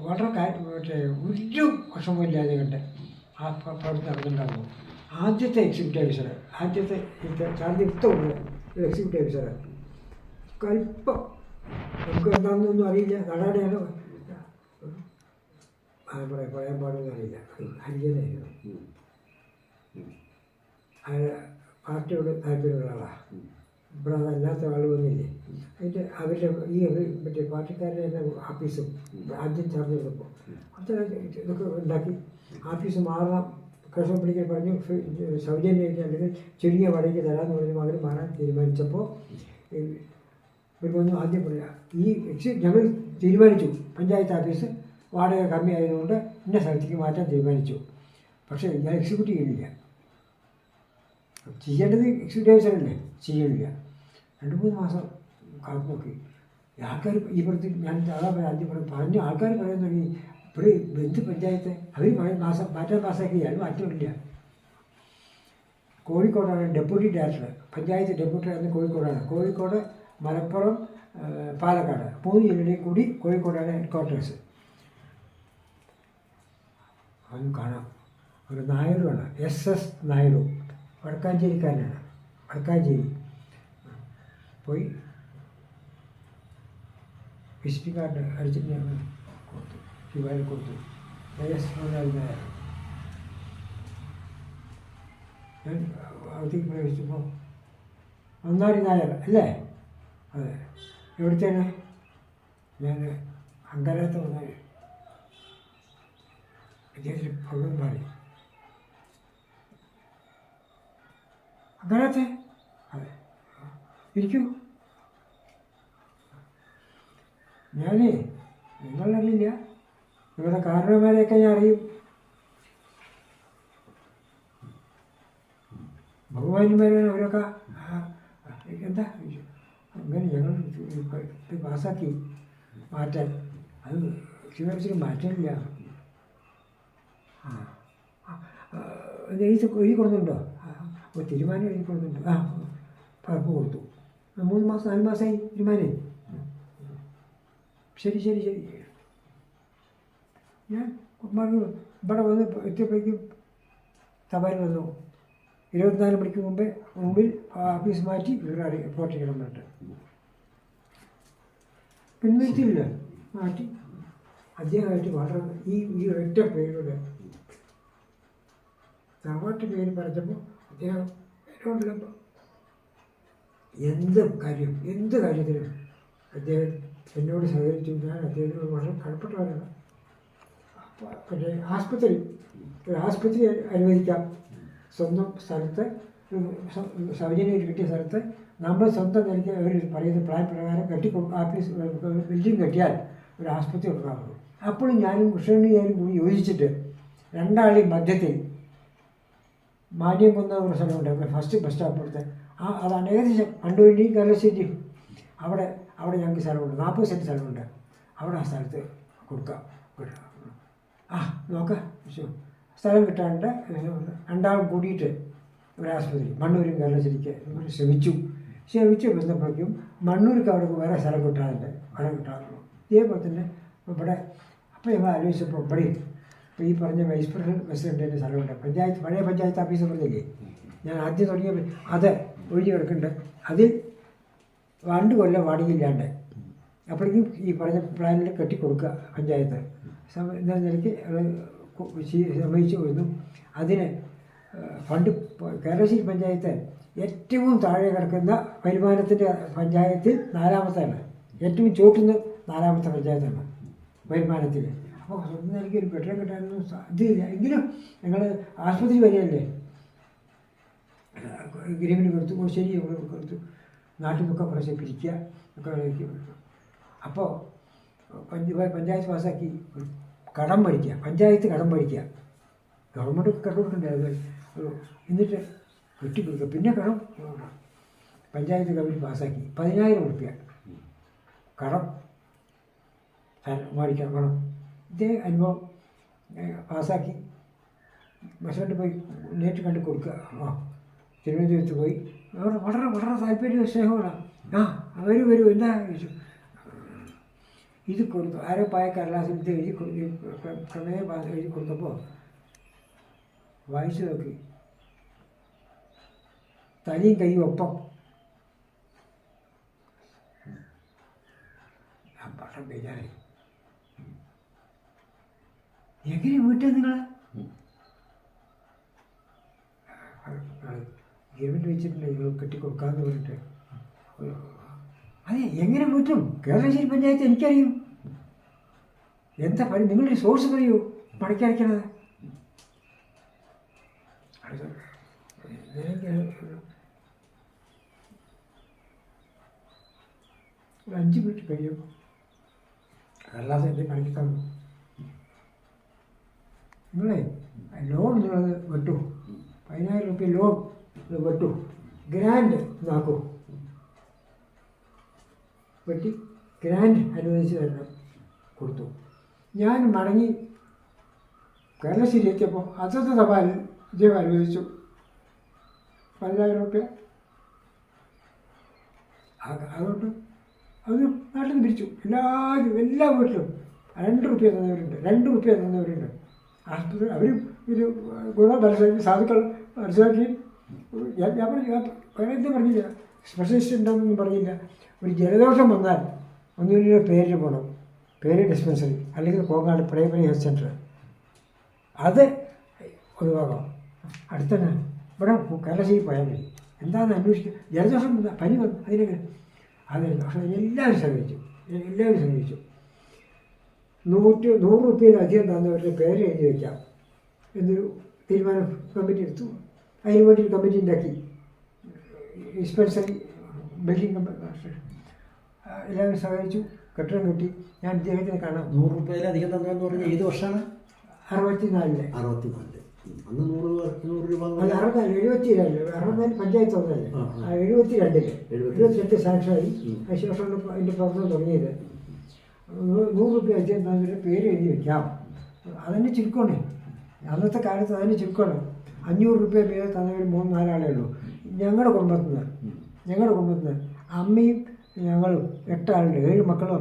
വളരെ മറ്റേ ഒരു വിഷമമില്ലാതെ കണ്ട് ആ പ്രവർത്തനം നടന്നിട്ടുണ്ടാകുന്നു. ആദ്യത്തെ എക്സിക്യൂട്ടീവ് ഓഫീസർ, ആദ്യത്തെ ചാർജ് യുക്തമുള്ള ഒരു എക്സിക്യൂട്ടീവ് ഓഫീസർ. കൽപ്പം നമുക്ക് എന്താണെന്നൊന്നും അറിയില്ല. നടാടെയാണ് പറയാൻ പാടുമെന്ന് അറിയില്ല. ഹരിജനായിരുന്നു. അയാൾ പാർട്ടിയോട് താല്പര്യമുള്ള ആളാണ്. ഇവിടെ അതല്ലാത്ത ആളുകളൊന്നുമില്ലേ. അതിൻ്റെ അവരുടെ ഈ മറ്റേ പാർട്ടിക്കാരുടെ തന്നെ ഓഫീസും ആദ്യം ചാർജ് ചെയ്തപ്പോൾ അത് ഇതൊക്കെ ഉണ്ടാക്കി. ഓഫീസ് മാറാം, കേശവ പണിക്കർ പറഞ്ഞു സൗജന്യമായിട്ട് അല്ലെങ്കിൽ ചെറിയ വാടകയ്ക്ക് തരാമെന്ന് പറഞ്ഞ് അവർ മാറാൻ തീരുമാനിച്ചപ്പോൾ ഇവർക്കൊന്നും ആദ്യം പറയാം. ഞങ്ങൾ തീരുമാനിച്ചു, പഞ്ചായത്ത് ഓഫീസ് വാടക കമ്മിയായതുകൊണ്ട് ഇന്ന സ്ഥലത്തേക്ക് മാറ്റാൻ തീരുമാനിച്ചു. പക്ഷേ ഞാൻ എക്സിക്യൂട്ട് ചെയ്യുന്നില്ല. ചെയ്യേണ്ടത് എക്സിക്യൂട്ടീവ് ഓഫീസറല്ലേ, ചെയ്യണില്ല. 2-3 മാസം കാത്തു നോക്കി. ആൾക്കാർ ഈ പുറത്ത് ഞാൻ ആദ്യം പറഞ്ഞു. ആൾക്കാർ പറയാൻ തുടങ്ങി, ഇവിടെ ബന്ധു പഞ്ചായത്ത് അവർ മാറ്റാൻ പാസ്സാക്കിയാൽ മാറ്റമില്ല. കോഴിക്കോടാണ് ഡെപ്യൂട്ടി ഡയറക്ടർ, പഞ്ചായത്ത് ഡെപ്യൂട്ടി ആയിരുന്ന കോഴിക്കോടാണ്. കോഴിക്കോട്, മലപ്പുറം, പാലക്കാട് 3 ജില്ലയുടെയും കൂടി കോഴിക്കോടാണ് ഹെഡ്ക്വാർട്ടേഴ്സ്. അതും കാണാം. ഒരു നായരുമാണ്, SS നായരു, വടക്കാഞ്ചേരിക്കാരനാണ്. വടക്കാഞ്ചേരി പോയി വിസിറ്റിംഗ് കാർഡ് അടിച്ചിട്ട് ഞങ്ങൾ കൊടുത്തു, ശിവായിൽ കൊടുത്തു. JS നായർ. ഞാൻ അവിടത്തേക്ക് പ്രവേശിച്ചപ്പോൾ ഒന്നാരി നായർ അല്ലേ? അതെ. എവിടുത്തേന്? ഞാൻ അങ്കരത്ത് വന്നാൽ അദ്ദേഹത്തിന് ഭഗവൻ പാടി. അങ്കരത്തെ? അതെ. ഇരിക്കൂ. ഞാനേ നിങ്ങളറിയില്ല, നിങ്ങളുടെ കാരണവന്മാരെയൊക്കെ ഞാൻ അറിയും. ഭഗവാന്മാരാണ് അവരൊക്കെ. എന്താ അങ്ങനെ ഞങ്ങൾ പാസ്സാക്കി മാറ്റാൻ. അത് ശിവസിന് മാറ്റാനില്ല. എഴുതി കൊടുക്കുന്നുണ്ടോ? തീരുമാനം എഴുതി കൊടുക്കുന്നുണ്ട്. പകർപ്പ് കൊടുത്തു. 3 മാസം 4 മാസമായി തീരുമാനം. ശരി. ഞാൻ ഇവിടെ വന്ന് എത്തിയപ്പോഴേക്കും തപാൽ വന്നു. 24 മണിക്ക് മുമ്പിൽ ഓഫീസ് മാറ്റി റിപ്പോർട്ട് ചെയ്യണം പറഞ്ഞിട്ട് പിൻവലിച്ചില്ല. മാറ്റി. അദ്ദേഹമായിട്ട് വളരെ ഈ ഒറ്റ പേരുടെ തറവാട്ട് പേര് പറഞ്ഞപ്പോൾ അദ്ദേഹം എന്നോടുള്ള എന്ത് കാര്യത്തിനും അദ്ദേഹം എന്നോട് സഹകരിച്ചു. ഞാൻ അദ്ദേഹത്തിന് വളരെ കടപ്പെട്ടവരാണ്. പിന്നെ ഒരു ആസ്പത്രി അനുവദിക്കാം. സ്വന്തം സ്ഥലത്ത് സൗജന്യമായിട്ട് കിട്ടിയ സ്ഥലത്ത് നമ്മൾ സ്വന്തം നിലയ്ക്ക് അവർ പറയുന്ന പ്ലാൻ പ്രകാരം ആഫീസ് ബിൽഡിംഗ് കെട്ടിയാൽ ഒരു ആസ്പത്രി കൊടുക്കാറുള്ളൂ. അപ്പോഴും ഞാനും കൃഷ്ണനും കൂടി യോജിച്ചിട്ട് രണ്ടാളെയും മധ്യത്തിൽ മാന്യംകുന്ന ഒരു സ്ഥലമുണ്ട്, ഫസ്റ്റ് ബസ് സ്റ്റോപ്പിലത്തെ അതാണ് ഏകദേശം വണ്ടൂരിൻ്റെയും കേരളശ്ശേരി അവിടെ ഞങ്ങൾക്ക് സ്ഥലമുണ്ട്, 40 സെൻറ്റ് സ്ഥലമുണ്ട്. അവിടെ ആ സ്ഥലത്ത് കൊടുക്കാം. നോക്കാം സ്ഥലം കിട്ടാണ്ട് രണ്ടാളും കൂടിയിട്ട് ഒരാശുപത്രി മണ്ണൂരും കേരളശ്ശേരിക്ക് ശ്രമിച്ചു വന്നപ്പോഴേക്കും മണ്ണൂർക്ക് അവിടെ വേറെ സ്ഥലം കിട്ടാറുള്ളൂ. ഇതേപോലെ തന്നെ ഇവിടെ അപ്പോൾ ഞങ്ങൾ ആലോചിച്ചപ്പോൾ ഇപ്പോൾ ഈ പറഞ്ഞ വൈസ് പ്രസിഡൻറ്റിൻ്റെ സ്ഥലമുണ്ട്. പഴയ പഞ്ചായത്ത് ഓഫീസ് പറഞ്ഞില്ലേ, ഞാൻ ആദ്യം തുടങ്ങിയ അത് ഒഴിഞ്ഞു കിടക്കുന്നുണ്ട്. അതിൽ 2 കൊല്ലം വാടകയില്ലാണ്ട് അപ്പോഴേക്കും ഈ പറഞ്ഞ പ്ലാനിൽ കെട്ടിക്കൊടുക്കുക പഞ്ചായത്ത് എന്ന നിലയ്ക്ക് സമ്മതിച്ചു വരുന്നു. അതിന് ഫണ്ട് കേരളശ്ശേരി പഞ്ചായത്ത് ഏറ്റവും താഴെ കിടക്കുന്ന വരുമാനത്തിൻ്റെ പഞ്ചായത്തിൽ 4ാമത്താണ്, ഏറ്റവും ചോട്ടുന്ന 4ാമത്തെ പഞ്ചായത്താണ് വരുമാനത്തിൽ. അപ്പോൾ സ്വന്തം നിലയ്ക്ക് ഒരു കെട്ടിടം കിട്ടാനൊന്നും സാധ്യതയില്ല. എങ്കിലും ഞങ്ങൾ ആശുപത്രി വരെയല്ലേ ഗിരിമിന് കൊടുത്തു, ശരി കൊടുത്തു, നാട്ടിൽ നിന്നൊക്കെ കുറച്ച് പിരിക്കുക ഒക്കെ. അപ്പോൾ പഞ്ചായത്ത് പാസ്സാക്കി കടം പഠിക്കുക, പഞ്ചായത്ത് കടം പഠിക്കുക, ഗവൺമെൻറ് കടമുണ്ടായിരുന്നു. എന്നിട്ട് കെട്ടിക്കൊടുക്കുക, പിന്നെ കടം പഞ്ചായത്ത് ഗവൺമെൻറ് പാസ്സാക്കി 10,000 രൂപ കടം മേടിക്കാൻ വേണം. ഇതേ അനുഭവം പാസ്സാക്കി ബസ്സിലോട്ട് പോയി നേരിട്ട് കണ്ട് കൊടുക്കുക. തിരുവനന്തപുരത്ത് പോയി വളരെ താല്പര്യം സ്നേഹമാണ്. വരൂ എന്താ ചോദിച്ചു. ഇത് കൊടുത്തു, ആരോ പായ കടലാസിൽ എഴുതി പ്രമേയം എഴുതി കൊടുത്തപ്പോൾ വായിച്ചു നോക്കി, തലയും കൈയും ഒപ്പം. ഞാൻ വളരെ ബേജാറായി. എങ്ങനെ വീട്ടിൽ നിങ്ങൾ ഗവൺമെൻറ് വെച്ചിട്ടുണ്ട് നിങ്ങൾ കെട്ടിക്കൊടുക്കാമെന്ന് പറഞ്ഞിട്ട്? അതെ, എങ്ങനെ വീട്ടും? കേരളശ്ശേരി പഞ്ചായത്ത് എനിക്കറിയും. എന്താ പറയും, നിങ്ങളൊരു സോഴ്സ് പറയൂ പണിക്കടയ്ക്കണത്. 5 മിനിറ്റ് കഴിയും കടലാസ് എൻ്റെ പണിക്ക് തന്നു. നിങ്ങളെ ലോൺ നിങ്ങളത് വെട്ടു, 10,000 രൂപ ലോൺ വെട്ടു, ഗ്രാൻഡ് നാക്കൂ, വെട്ടി ഗ്രാൻഡ് അനുവദിച്ച് തരണം കൊടുത്തു. ഞാൻ മടങ്ങി കേരളശ്ശേരി എത്തിയപ്പോൾ അതത് തപാൽ വിജയം അനുവദിച്ചു 10,000 രൂപ. അതുകൊണ്ട് അത് നാട്ടിൽ നിന്ന് പിരിച്ചു. എല്ലാ വീട്ടിലും 2 രൂപ തന്നവരുണ്ട്. ആശുപത്രി അവരും ഇത് മനസ്സിലാക്കി, സാധുക്കൾ മനസ്സിലാക്കി. ഞാൻ വേറെ പറഞ്ഞില്ല, സ്പെഷ്യലിസ്റ്റ് ഉണ്ടെന്നൊന്നും പറഞ്ഞില്ല. ഒരു ജലദോഷം വന്നാൽ ഒന്നുമില്ല പേരിൽ പോകണം, പേര് ഡിസ്പെൻസറി അല്ലെങ്കിൽ കോങ്ങാട് പ്രൈമറി ഹെൽത്ത് സെൻറ്റർ, അത് ഒഴിവാക്കാം. അടുത്തന്നെ ഇവിടെ കേരളശ്ശേരി പോയാൽ മതി. എന്താണെന്ന് അന്വേഷിക്കുക. ജലദോഷം വന്നാൽ പനി വന്നു അതിനൊക്കെ പക്ഷേ എല്ലാവരും സഹകരിച്ചു. 100 രൂപയിലധികം തന്നവരുടെ പേര് എഴുതി വയ്ക്കാം എന്നൊരു തീരുമാനം കമ്മിറ്റി എടുത്തു. അതിന് വേണ്ടി കമ്മിറ്റി ഉണ്ടാക്കി. ഡിസ്പെൻസറി ബിൽഡിംഗ് എല്ലാവരും സഹകരിച്ചു, കെട്ടിടം കെട്ടി. ഞാൻ ഇദ്ദേഹത്തിനെ കാണാം. 100 രൂപയിലധികം തന്നതെന്ന് പറഞ്ഞാൽ ഏത് വർഷമാണ്? 64. അന്ന് 100 രൂപ അല്ല, 64 പഞ്ചായത്ത് ഒന്നല്ലേ, 72 സാക്ഷായി. അതിനുശേഷമാണ് അതിൻ്റെ പ്രവർത്തനം തുടങ്ങിയത്. 100 രൂപ അധികം തന്നവരുടെ പേര് എഴുതി വയ്ക്കാം. അതിന് ചുരുക്കമാണ്, അന്നത്തെ കാലത്ത് അതിന് ചുരുക്കമാണ്. 500 രൂപ പേര് തന്നവർ 3-4 ആളേ ഉള്ളൂ. ഞങ്ങളുടെ കുടുംബത്തിൽ നിന്ന് അമ്മയും ഞങ്ങളും 8 ആളുണ്ട്. 7 മക്കളും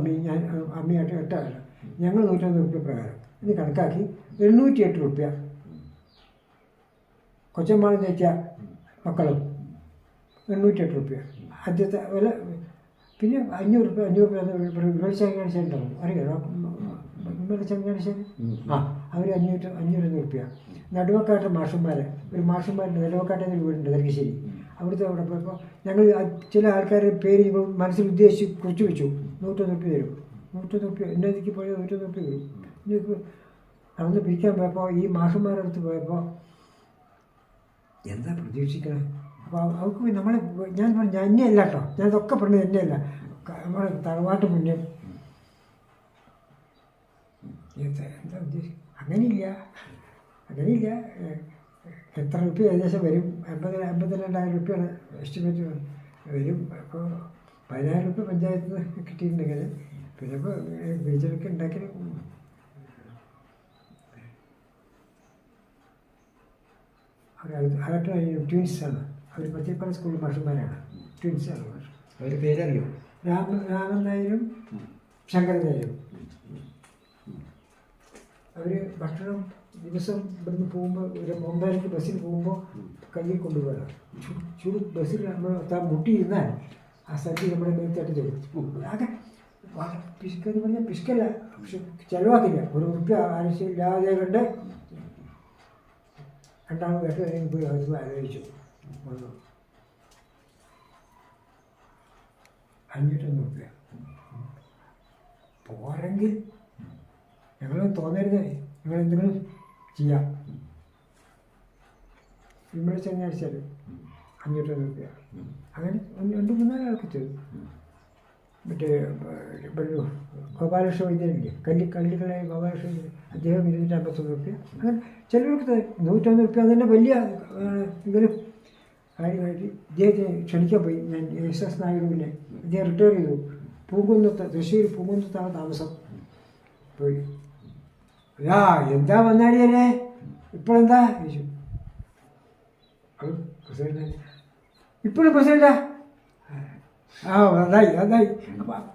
അമ്മയായിട്ട് 8 ആളുണ്ട്. ഞങ്ങൾ 150 രൂപ പ്രകാരം ഇത് കണക്കാക്കി 808 രൂപ കൊച്ചമ്മാളിൽ തെറ്റിയ മക്കളും 808 രൂപ ആദ്യത്തെ വില. പിന്നെ 500 രൂപ വ്യവസായിക കാണിച്ചിട്ടുണ്ടാവും. അറിയാം, ഇവിടെ ചങ്ങനാശ്ശേരി അവർ 500 റുപ്യ. നടുവക്കാട്ടെ മാഷന്മാർ, ഒരു മാഷന്മാരുണ്ട് നടുവക്കാട്ടെ ഒരു വീടുണ്ട് നെല്ലിശ്ശേരി, അവിടുത്തെ അവിടെ പോയപ്പോൾ ഞങ്ങൾ ചില ആൾക്കാരുടെ പേര് ഇപ്പോൾ മനസ്സിൽ ഉദ്ദേശിച്ച് കുറിച്ച് വെച്ചു. 101 റുപ്യ തരും, 101 റുപ്യ എന്നതിക്ക് പോയാൽ 101 റുപ്യ തരും. എനിക്ക് അന്ന് പിരിക്കാൻ പോയപ്പോൾ ഈ മാഷന്മാരുടെ അടുത്ത് പോയപ്പോൾ എന്താ പ്രതീക്ഷിക്കണേ? അപ്പോൾ അവർക്ക് നമ്മളെ ഞാൻ പറഞ്ഞു ഞാൻ എന്നെയല്ല കേട്ടോ, ഞാനിതൊക്കെ പറഞ്ഞത് എന്നെയല്ല, നമ്മളെ തറവാട്ട് മുന്നേ എന്താ ഉദ്ദേശിക്കും? അങ്ങനെയില്ല. എത്ര റുപ്യ ഏകദേശം വരും? 52,000 റുപ്യാണ് എസ്റ്റിമേറ്റ് വരും. അപ്പോൾ 10,000 റുപ്യ പഞ്ചായത്തിൽ നിന്ന് കിട്ടിയിട്ടുണ്ടെങ്കിൽ പിന്നെ ഇപ്പോൾ ബീജൊക്കെ ഉണ്ടാക്കി അതൊക്കെ ട്വിൻസാണ്. അവർ പത്തിരിപ്പാല സ്കൂളിൽ മാഷന്മാരാണ്, ട്വിൻസാണ് മാഷ്. അവരുടെ പേരറിയോ? രാമൻ നായരും ശങ്കരൻ നായരും. അവർ ഭക്ഷണം ദിവസം ഇവിടുന്ന് പോകുമ്പോൾ ഒരു 9:30 ബസ്സിൽ പോകുമ്പോൾ കയ്യിൽ കൊണ്ടുപോകണം. ചൂട് ബസ്സിൽ നമ്മൾ മുട്ടിയിരുന്നാൽ ആ സദ്യ നമ്മുടെ മേത്തായിട്ട് തരും. ആകെ പിശുക്കെന്ന് പറഞ്ഞാൽ പിശുക്കല്ല, പക്ഷെ ചിലവാക്കില്ല. 1 റുപ്യ ആവശ്യമില്ലാതെ കൊണ്ട് 2 8 പോയി അത് ആലോചിച്ചു. 501 റുപ്യ പോരെങ്കിൽ ഞങ്ങൾ തോന്നരുത്, ഞങ്ങൾ എന്തെങ്കിലും ചെയ്യാം. ഇവിടെ ചങ്ങനാഴ്ച 501 റുപ്യ അങ്ങനെ 2-3 ആൾക്ക് ചെയ്തു. മറ്റേ ഗോപാലകൃഷ്ണ വൈദ്യരില്ലേ, കള്ളികളായ ഗോപാലകൃഷ്ണ വൈദ്യർ, അദ്ദേഹം 251 റുപ്യ. അങ്ങനെ ചിലർക്ക് 101 റുപ്യ തന്നെ വലിയ എങ്കിലും കാര്യമായിട്ട് ഇദ്ദേഹത്തിന് ക്ഷണിക്കാൻ പോയി. ഞാൻ SS നായരുവിനെ, അദ്ദേഹം റിട്ടയർ ചെയ്തു. പൂങ്കുന്നത്ത്, തൃശ്ശൂർ പൂങ്കുന്നത്താണ് താമസം. പോയി എന്താ വന്നാടിയല്ലേ ഇപ്പോഴെന്താ ചോദിച്ചു. പ്രസിഡന്റ് ഇപ്പോഴും പ്രസിഡന്റാ? നന്നായി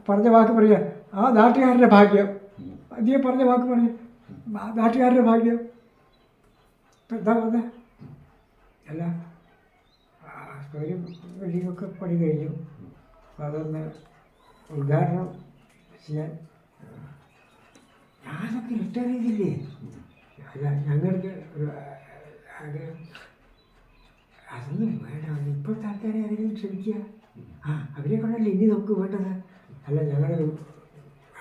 പറഞ്ഞ വാക്ക് പറയുക. ആ നാട്ടുകാരുടെ ഭാഗ്യം, അദ്ദേഹം പറഞ്ഞ വാക്ക് പറഞ്ഞു, നാട്ടുകാരുടെ ഭാഗ്യം. എന്താ വന്ന അല്ല ഒരു വെള്ളിയൊക്കെ പണി കഴിഞ്ഞു. അപ്പോൾ അതൊന്ന് ഉദ്ഘാടനം ചെയ്യാൻ ഞാനൊക്കെ റിട്ടയർ ചെയ്തില്ലേ. അല്ല ഞങ്ങൾക്ക് ഒരു ആഗ്രഹം അതൊന്നും വേണം. ഇപ്പോഴത്തെ ആൾക്കാരെ ആരെങ്കിലും ക്ഷണിക്കുക, അവരെ കൊണ്ടല്ലേ ഇനി നമുക്ക് വേണ്ടത്. അല്ല ഞങ്ങളൊരു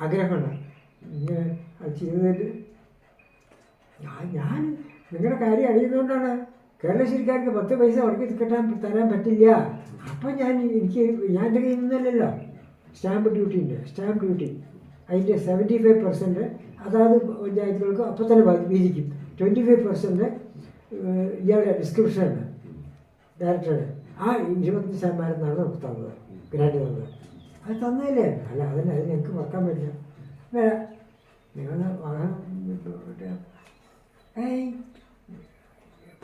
ആഗ്രഹമുണ്ട് ഇങ്ങനെ അത് ചെയ്തതിൽ ഞാൻ നിങ്ങളുടെ കാര്യം അറിയുന്നതുകൊണ്ടാണ്. കേരളശ്ശേരിക്കാർക്ക് 10 പൈസ ഉടക്കി തരാൻ പറ്റില്ല. അപ്പം ഞാൻ എൻ്റെ കയ്യിൽ നിന്നല്ലല്ലോ. സ്റ്റാമ്പ് ഡ്യൂട്ടി ഉണ്ട്, സ്റ്റാമ്പ് ഡ്യൂട്ടി അതിൻ്റെ 75% അതാത് പഞ്ചായത്തുകൾക്ക് അപ്പം തന്നെ വീതിക്കും. 25% ഇയാളുടെ ഡിസ്ക്രിപ്ഷനാണ് ഡയറക്ടറുടെ. ആ 25% നമുക്ക് തന്നത്, ഗ്രാൻഡ് തന്നത്. അത് തന്നതല്ലേ. അല്ല അതിന് ഞങ്ങൾക്ക് മറക്കാൻ പറ്റില്ല. വരാം നിങ്ങളുടെ വാഹനം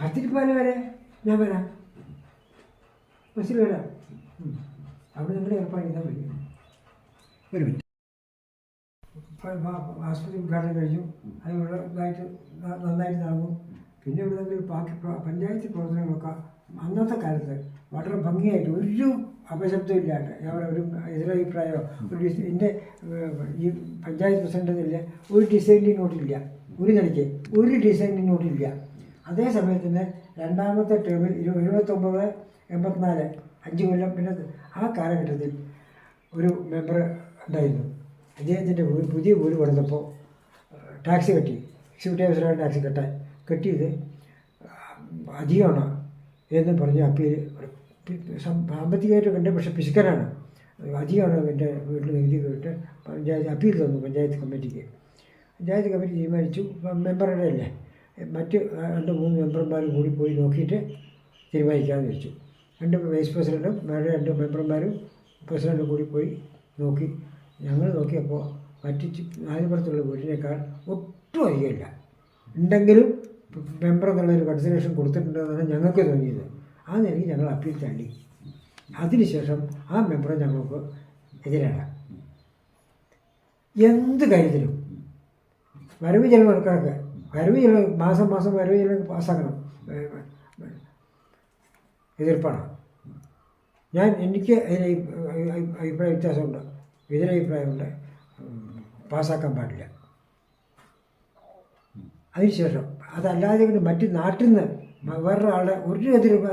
പത്തിരിപ്പാല വരെ ഞാൻ വരാം, ബസ്സിൽ വരാം. അവിടെ നിങ്ങളുടെ ഏർപ്പാട് ചെയ്താൽ മതി. ഒരു മിനിറ്റ്. ആശുപത്രി ഉദ്ഘാടനം കഴിഞ്ഞു. അതിനുള്ള ഇതായിട്ട് നന്നായിട്ട് നടന്നു. പിന്നെ ഇവിടെ ബാക്കി പഞ്ചായത്ത് പ്രവർത്തനങ്ങളൊക്കെ അന്നത്തെ കാലത്ത് വളരെ ഭംഗിയായിട്ട് ഒരു അപശബ്ദം ഇല്ലാണ്ട് ഒരു എതിരഭിപ്രായമോ എൻ്റെ ഈ പഞ്ചായത്ത് പ്രസിഡന്റിനില്ല ഒരു ഡിസൈനിങ് നോട്ടില്ല, ഒരു നിലയ്ക്ക് ഒരു ഡിസൈനിങ് നോട്ടില്ല. അതേ സമയത്തിന് രണ്ടാമത്തെ ടേമിൽ 79, 84 5 കൊല്ലം പിന്നെ ആ കാലഘട്ടത്തിൽ ഒരു മെമ്പർ ഉണ്ടായിരുന്നു. അദ്ദേഹത്തിൻ്റെ പുതിയ വീട് പണിതപ്പോൾ ടാക്സ് കെട്ടി, എക്സിക്യൂട്ടീവ് ഓഫീസറാണ് ടാക്സ് കെട്ടിയത് അധികമാണ് എന്ന് പറഞ്ഞ് അപ്പീൽ. സാമ്പത്തികമായിട്ട് കണ്ട് പക്ഷേ പിശുക്കനാണ്, അധികമാണ് എൻ്റെ വീട്ടിൽ നികുതി കേട്ട് പഞ്ചായത്ത് അപ്പീൽ തന്നു പഞ്ചായത്ത് കമ്മിറ്റിക്ക്. പഞ്ചായത്ത് കമ്മിറ്റി തീരുമാനിച്ചു, മെമ്പറുടെ അല്ലേ, മറ്റ് 2-3 മെമ്പർമാരും കൂടി പോയി നോക്കിയിട്ട് തീരുമാനിക്കാമെന്ന് വെച്ചു. 2 വൈസ് പ്രസിഡൻറ്റും 2 മെമ്പർമാരും പ്രസിഡൻറ്റും കൂടി പോയി നോക്കി. ഞങ്ങൾ നോക്കിയപ്പോൾ മറ്റ് നാലുപുറത്തുള്ള വീട്ടിനേക്കാൾ ഒട്ടും അധികമില്ല. ഉണ്ടെങ്കിലും മെമ്പർ എന്നുള്ളൊരു കൺസിഡറേഷൻ കൊടുത്തിട്ടുണ്ടെന്നാണ് ഞങ്ങൾക്ക് തോന്നിയത്. ആ നിലയ്ക്ക് ഞങ്ങൾ അപ്പീൽ തള്ളി. അതിനുശേഷം ആ മെമ്പർ ഞങ്ങൾക്ക് എതിരാണ്. എന്ത് കാര്യത്തിലും വരവ് ചെലവ് കണക്ക്, വരവ് ചെലവ് മാസം വരവ് ചെലവ് പാസ്സാക്കണം, എതിർപ്പാണ്. എനിക്ക് അതിന് അഭിപ്രായ വ്യത്യാസമുണ്ട്, എതിരഭിപ്രായമുണ്ട്, പാസ്സാക്കാൻ പാടില്ല. അതിനുശേഷം അതല്ലാതെ കൊണ്ട് മറ്റ് നാട്ടിൽ നിന്ന് വേറൊരാളുടെ ഒരു എതിർപ്പ്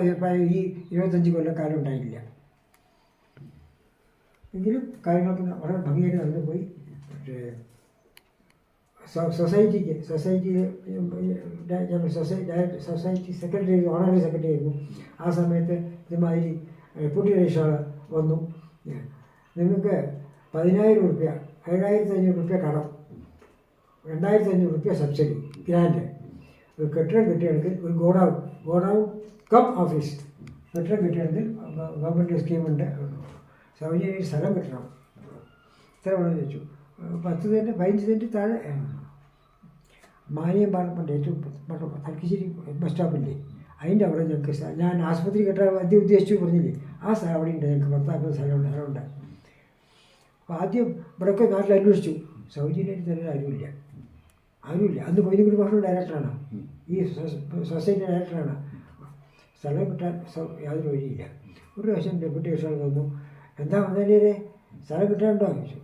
ഈ 25 കൊല്ലക്കാലം ഉണ്ടായില്ല. എങ്കിലും കാര്യങ്ങളൊക്കെ വളരെ ഭംഗിയായിട്ട് നടന്നു പോയി. സൊസൈറ്റി സെക്രട്ടറി, ഓണററി സെക്രട്ടറി ആയിരുന്നു. ആ സമയത്ത് ഇതുമാതിരി ഡെപ്യൂട്ടി രജിസ്ട്രാർ വന്നു. നിങ്ങൾക്ക് 10,000 റുപ്യ, 7,500 റുപ്യ കടം, 2,500 റുപ്യ സബ്സിഡി ഗ്രാൻഡ്. ഒരു കെട്ടിടം കിട്ടുകയാണെങ്കിൽ ഒരു ഗോഡൗൺ കം ഓഫീസ് കെട്ടിടം കിട്ടുകയാണെങ്കിൽ ഗവൺമെൻറ് സ്കീമുണ്ട്, സൗജന്യ സ്ഥലം കിട്ടണം. ഇത്ര വേണമെന്ന് ചോദിച്ചു. 10 സെൻറ്റ് 15 സെൻറ്റ് താഴെ മാനിയം പാർലമെൻറ്റ് ഏറ്റവും തലശ്ശേരി ബസ് സ്റ്റോപ്പില്ലേ, അതിൻ്റെ അവിടെ ഞങ്ങൾക്ക് ഞാൻ ആശുപത്രി കെട്ടാൻ ഉദ്ദേശിച്ചു പറഞ്ഞില്ലേ, ആ സ്ഥലം അവിടെ ഉണ്ട്. ഞങ്ങൾക്ക് 10 സ്ഥലമുണ്ട്. അപ്പോൾ ആദ്യം ഇവിടെയൊക്കെ നാട്ടിൽ അന്വേഷിച്ചു. സൗജന്യമായിട്ട് തന്നെ ആരുമില്ല. അന്ന് കൊയ്തുകുടി മാഷ് ഡയറക്ടറാണ്, ഈ സൊസൈറ്റി ഡയറക്ടറാണ്. സ്ഥലം കിട്ടാൻ യാതൊരു വഴിയില്ല. ഒരു പ്രാവശ്യം ഡെപ്യൂട്ടി രജിസ്ട്രാർ വന്നു. എന്താ വന്നേ, സ്ഥലം കിട്ടാനുണ്ടോ ചോദിച്ചു.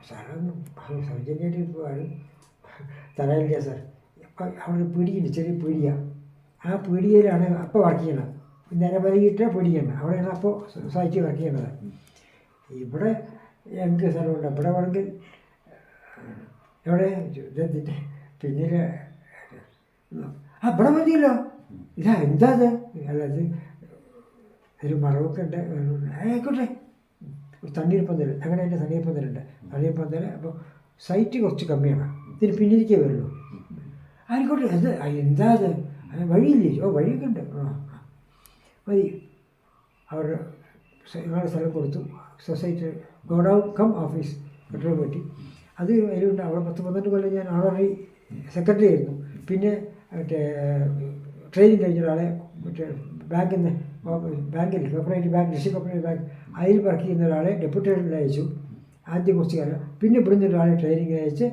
സ്ഥലം സൗജന്യമായിട്ട് പോകാനും തരാനില്ല സാർ. അപ്പം അവിടെ പീടിയുണ്ട്, ചെറിയ പീടിയാണ്. ആ പീടികയിലാണ് അപ്പോൾ വർക്ക് ചെയ്യണത്. നിരവധിയിട്ട് പീടിയാണ്, അവിടെയാണ് അപ്പോൾ സൊസൈറ്റി വർക്ക് ചെയ്യണത്. ഇവിടെ ഞങ്ങൾക്ക് സ്ഥലമുണ്ട്, ഇവിടെ വേണമെങ്കിൽ എവിടെ ഇതെത്തിൻ്റെ പിന്നിൽ ഇവിടെ മതിയല്ലോ. എന്താ അത്? അല്ല, അത് ഒരു മറവൊക്കെ ഉണ്ട്. ആയിക്കോട്ടെ, ഒരു തണ്ണീർപ്പന്തൽ, അങ്ങനെ അതിൻ്റെ തണ്ണീർപ്പന്തലുണ്ട്. അപ്പോൾ സൈറ്റ് കുറച്ച് കമ്മിയാണ്, ഇതിന് പിന്നിരിക്കേ വരുള്ളൂ. ആയിക്കോട്ടെ, എന്താ അത്? വഴിയില്ലേ? വഴിയൊക്കെ ഉണ്ട്. മതി. അവർ ഞങ്ങളുടെ സ്ഥലം കൊടുത്തു. സൊസൈറ്റി ഗോഡൗൺ കം ഓഫീസ് കെട്ടിടം പറ്റി. അത് അതിലുണ്ട്. അവിടെ 10-12 കൊല്ലം ഞാൻ ഓണററി സെക്രട്ടറി ആയിരുന്നു. പിന്നെ മറ്റേ ട്രെയിനിങ് കഴിഞ്ഞ ഒരാളെ ബാങ്കിൽ നിന്ന് cooperative bank, district cooperative bank, അതിൽ വർക്ക് ചെയ്യുന്ന ഒരാളെ ഡെപ്യൂട്ടേഷനിൽ അയച്ചു ആദ്യം കുറച്ച് കാലം. പിന്നെ ഇവിടുന്ന് ഒരാളെ ട്രെയിനിങ് അയച്ച്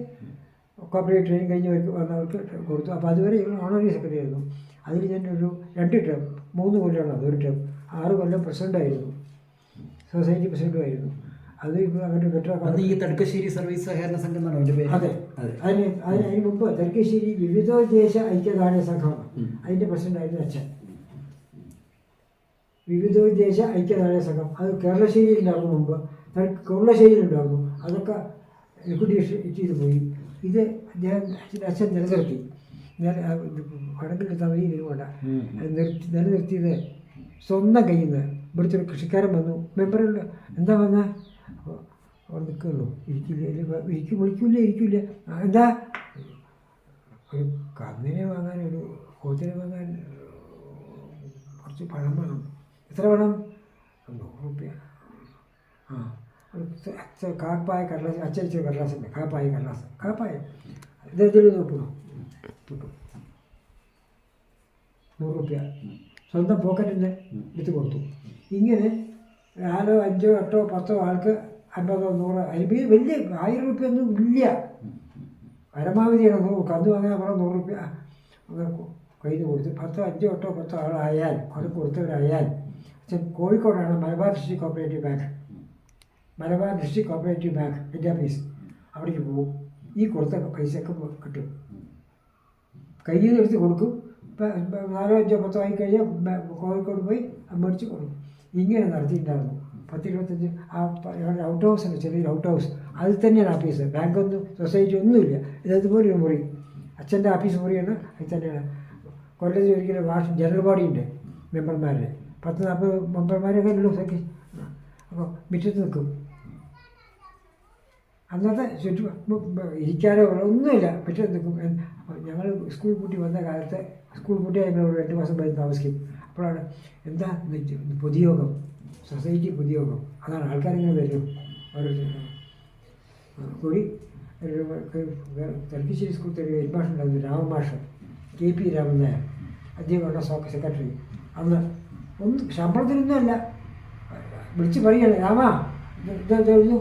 കോപ്പറേറ്റീവ് ട്രെയിനിങ് കഴിഞ്ഞവർക്ക് വന്നവർക്ക് കൊടുത്തു. അപ്പോൾ അതുവരെ ഓണററി സെക്രട്ടറി ആയിരുന്നു. അതിൽ ഞാൻ ഒരു 2 ടേം 3 കൊല്ലമാണ്. ഒരു ടേം 6 കൊല്ലം പ്രസിഡൻ്റായിരുന്നു, സൊസൈറ്റി പ്രസിഡൻ്റുമായിരുന്നു. അത് ഇപ്പോൾ അങ്ങോട്ട് കെട്ടിടം ഈ തടുക്കശ്ശേരി സർവീസ് സഹകരണ സംഘം എന്നാണ് അതിൻ്റെ പേര്. അതെ, അതിന് മുമ്പ് തലശ്ശേരി വിവിധോദ്ദേശ ഐക്യദാർഢ്യ സംഘമാണ്. അതിൻ്റെ പ്രസിഡൻ്റായിരുന്നു അച്ഛൻ. വിവിധോദ്ദേശ ഐക്യദാർഢ്യ സംഘം അത് കേരളശ്ശേരിയിലുണ്ടായിരുന്നു മുമ്പ്, കൊള്ളശ്ശേരിയിലുണ്ടായിരുന്നു. അതൊക്കെ ലിക്വിഡേഷൻ ചെയ്ത് പോയി. ഇത് അച്ഛൻ നിലനിർത്തി. കടങ്കിൽ തവണ വേണ്ട നിലനിർത്തിയത് സ്വന്തം കയ്യിൽ നിന്ന്. ഇവിടുത്തെ ഒരു കൃഷിക്കാരൻ വന്നു, മെമ്പറുണ്ട്. എന്താ വന്നാൽ അപ്പോൾ അവിടെ നിൽക്കുള്ളൂ, ഇരിക്കില്ല. എന്താ? ഒരു കന്നിനെ വാങ്ങാൻ, ഒരു പോത്തിനെ വാങ്ങാൻ കുറച്ച് പണം വേണം. എത്ര വേണം? 100 റുപ്യ. ഒരു കാപ്പായ കടലാസ്, അച്ചടിച്ച കടലാസുണ്ട്, കാപ്പായ ഇതെന്തെങ്കിലും നോക്കണോ? കിട്ടും. 100 റുപ്യ സ്വന്തം പോക്കറ്റിൽ നിന്ന് എടുത്ത് കൊടുത്തു. ഇങ്ങനെ 4, 5, 8, 10 ആൾക്ക് 50, 100, അതിന് വലിയ 1000 റുപ്യ ഒന്നും ഇല്ല. പരമാവധിയാണ് 100. കന്ന് വാങ്ങാൻ പറഞ്ഞാൽ 100 റുപ്യ അങ്ങനെ കയ്യിൽ കൊടുത്ത് 10, 5, 8, 10 ആളായാൽ, അത് കൊടുത്തവരായാൽ കോഴിക്കോടാണ് Malabar district cooperative bank India office. അവിടേക്ക് പോകും. ഈ കൊടുത്ത പൈസയൊക്കെ കിട്ടും. കയ്യിൽ നിന്ന് എടുത്ത് കൊടുക്കും. 4, 5, 10 ആയി കഴിഞ്ഞാൽ കോഴിക്കോട് പോയി മേടിച്ച് കൊടുക്കും. ഇങ്ങനെ നടത്തിയിട്ടുണ്ടായിരുന്നു. 10-25 ഞങ്ങളുടെ ഔട്ട് ഹൗസ് ഉണ്ട്, ചെറിയൊരു ഔട്ട് ഹൗസ്. അതിൽ തന്നെയാണ് ഓഫീസ്. ബാങ്കൊന്നും സൊസൈറ്റി ഒന്നുമില്ല. ഇതേപോലെ ഒരു മുറി, അച്ഛൻ്റെ ഓഫീസ് മുറിയാണ്. അതിൽ തന്നെയാണ്. കൊല്ലത്തിൽ ഒരിക്കലും ജനറൽ ബോഡി ഉണ്ട്, മെമ്പർമാരുടെ 10-40 മെമ്പർമാരൊക്കെ ഉള്ളൂ. അപ്പോൾ മുറ്റത്ത് നിൽക്കും. അന്നത്തെ ഇരിക്കാനോ ഒന്നുമില്ല, മുറ്റത്ത് നിൽക്കും. അപ്പോൾ ഞങ്ങൾ സ്കൂൾ പൂട്ടി വന്ന കാലത്ത്, സ്കൂൾ പൂട്ടിയാൽ ഞങ്ങൾ 2 മാസം കഴിഞ്ഞ് താമസിക്കും. അപ്പോഴാണ് എന്താ പൊതുയോഗം, സൊസൈറ്റി പൊതുയോഗം. അതാണ് ആൾക്കാരിങ്ങനെ വരും. കൂടി തലശ്ശേരി സ്കൂളിൽ ഒരു ഹെഡ്മാഷ് ഉണ്ടായിരുന്നു, രാമമാഷ്, KP രാമൻ നായർ. അദ്ദേഹമാണ് സെക്രട്ടറി. അന്ന് ഒന്നും ശമ്പളത്തിനൊന്നുമല്ല, വിളിച്ച് പറയുകയാണ്, രാമാ ഇതെഴുതു,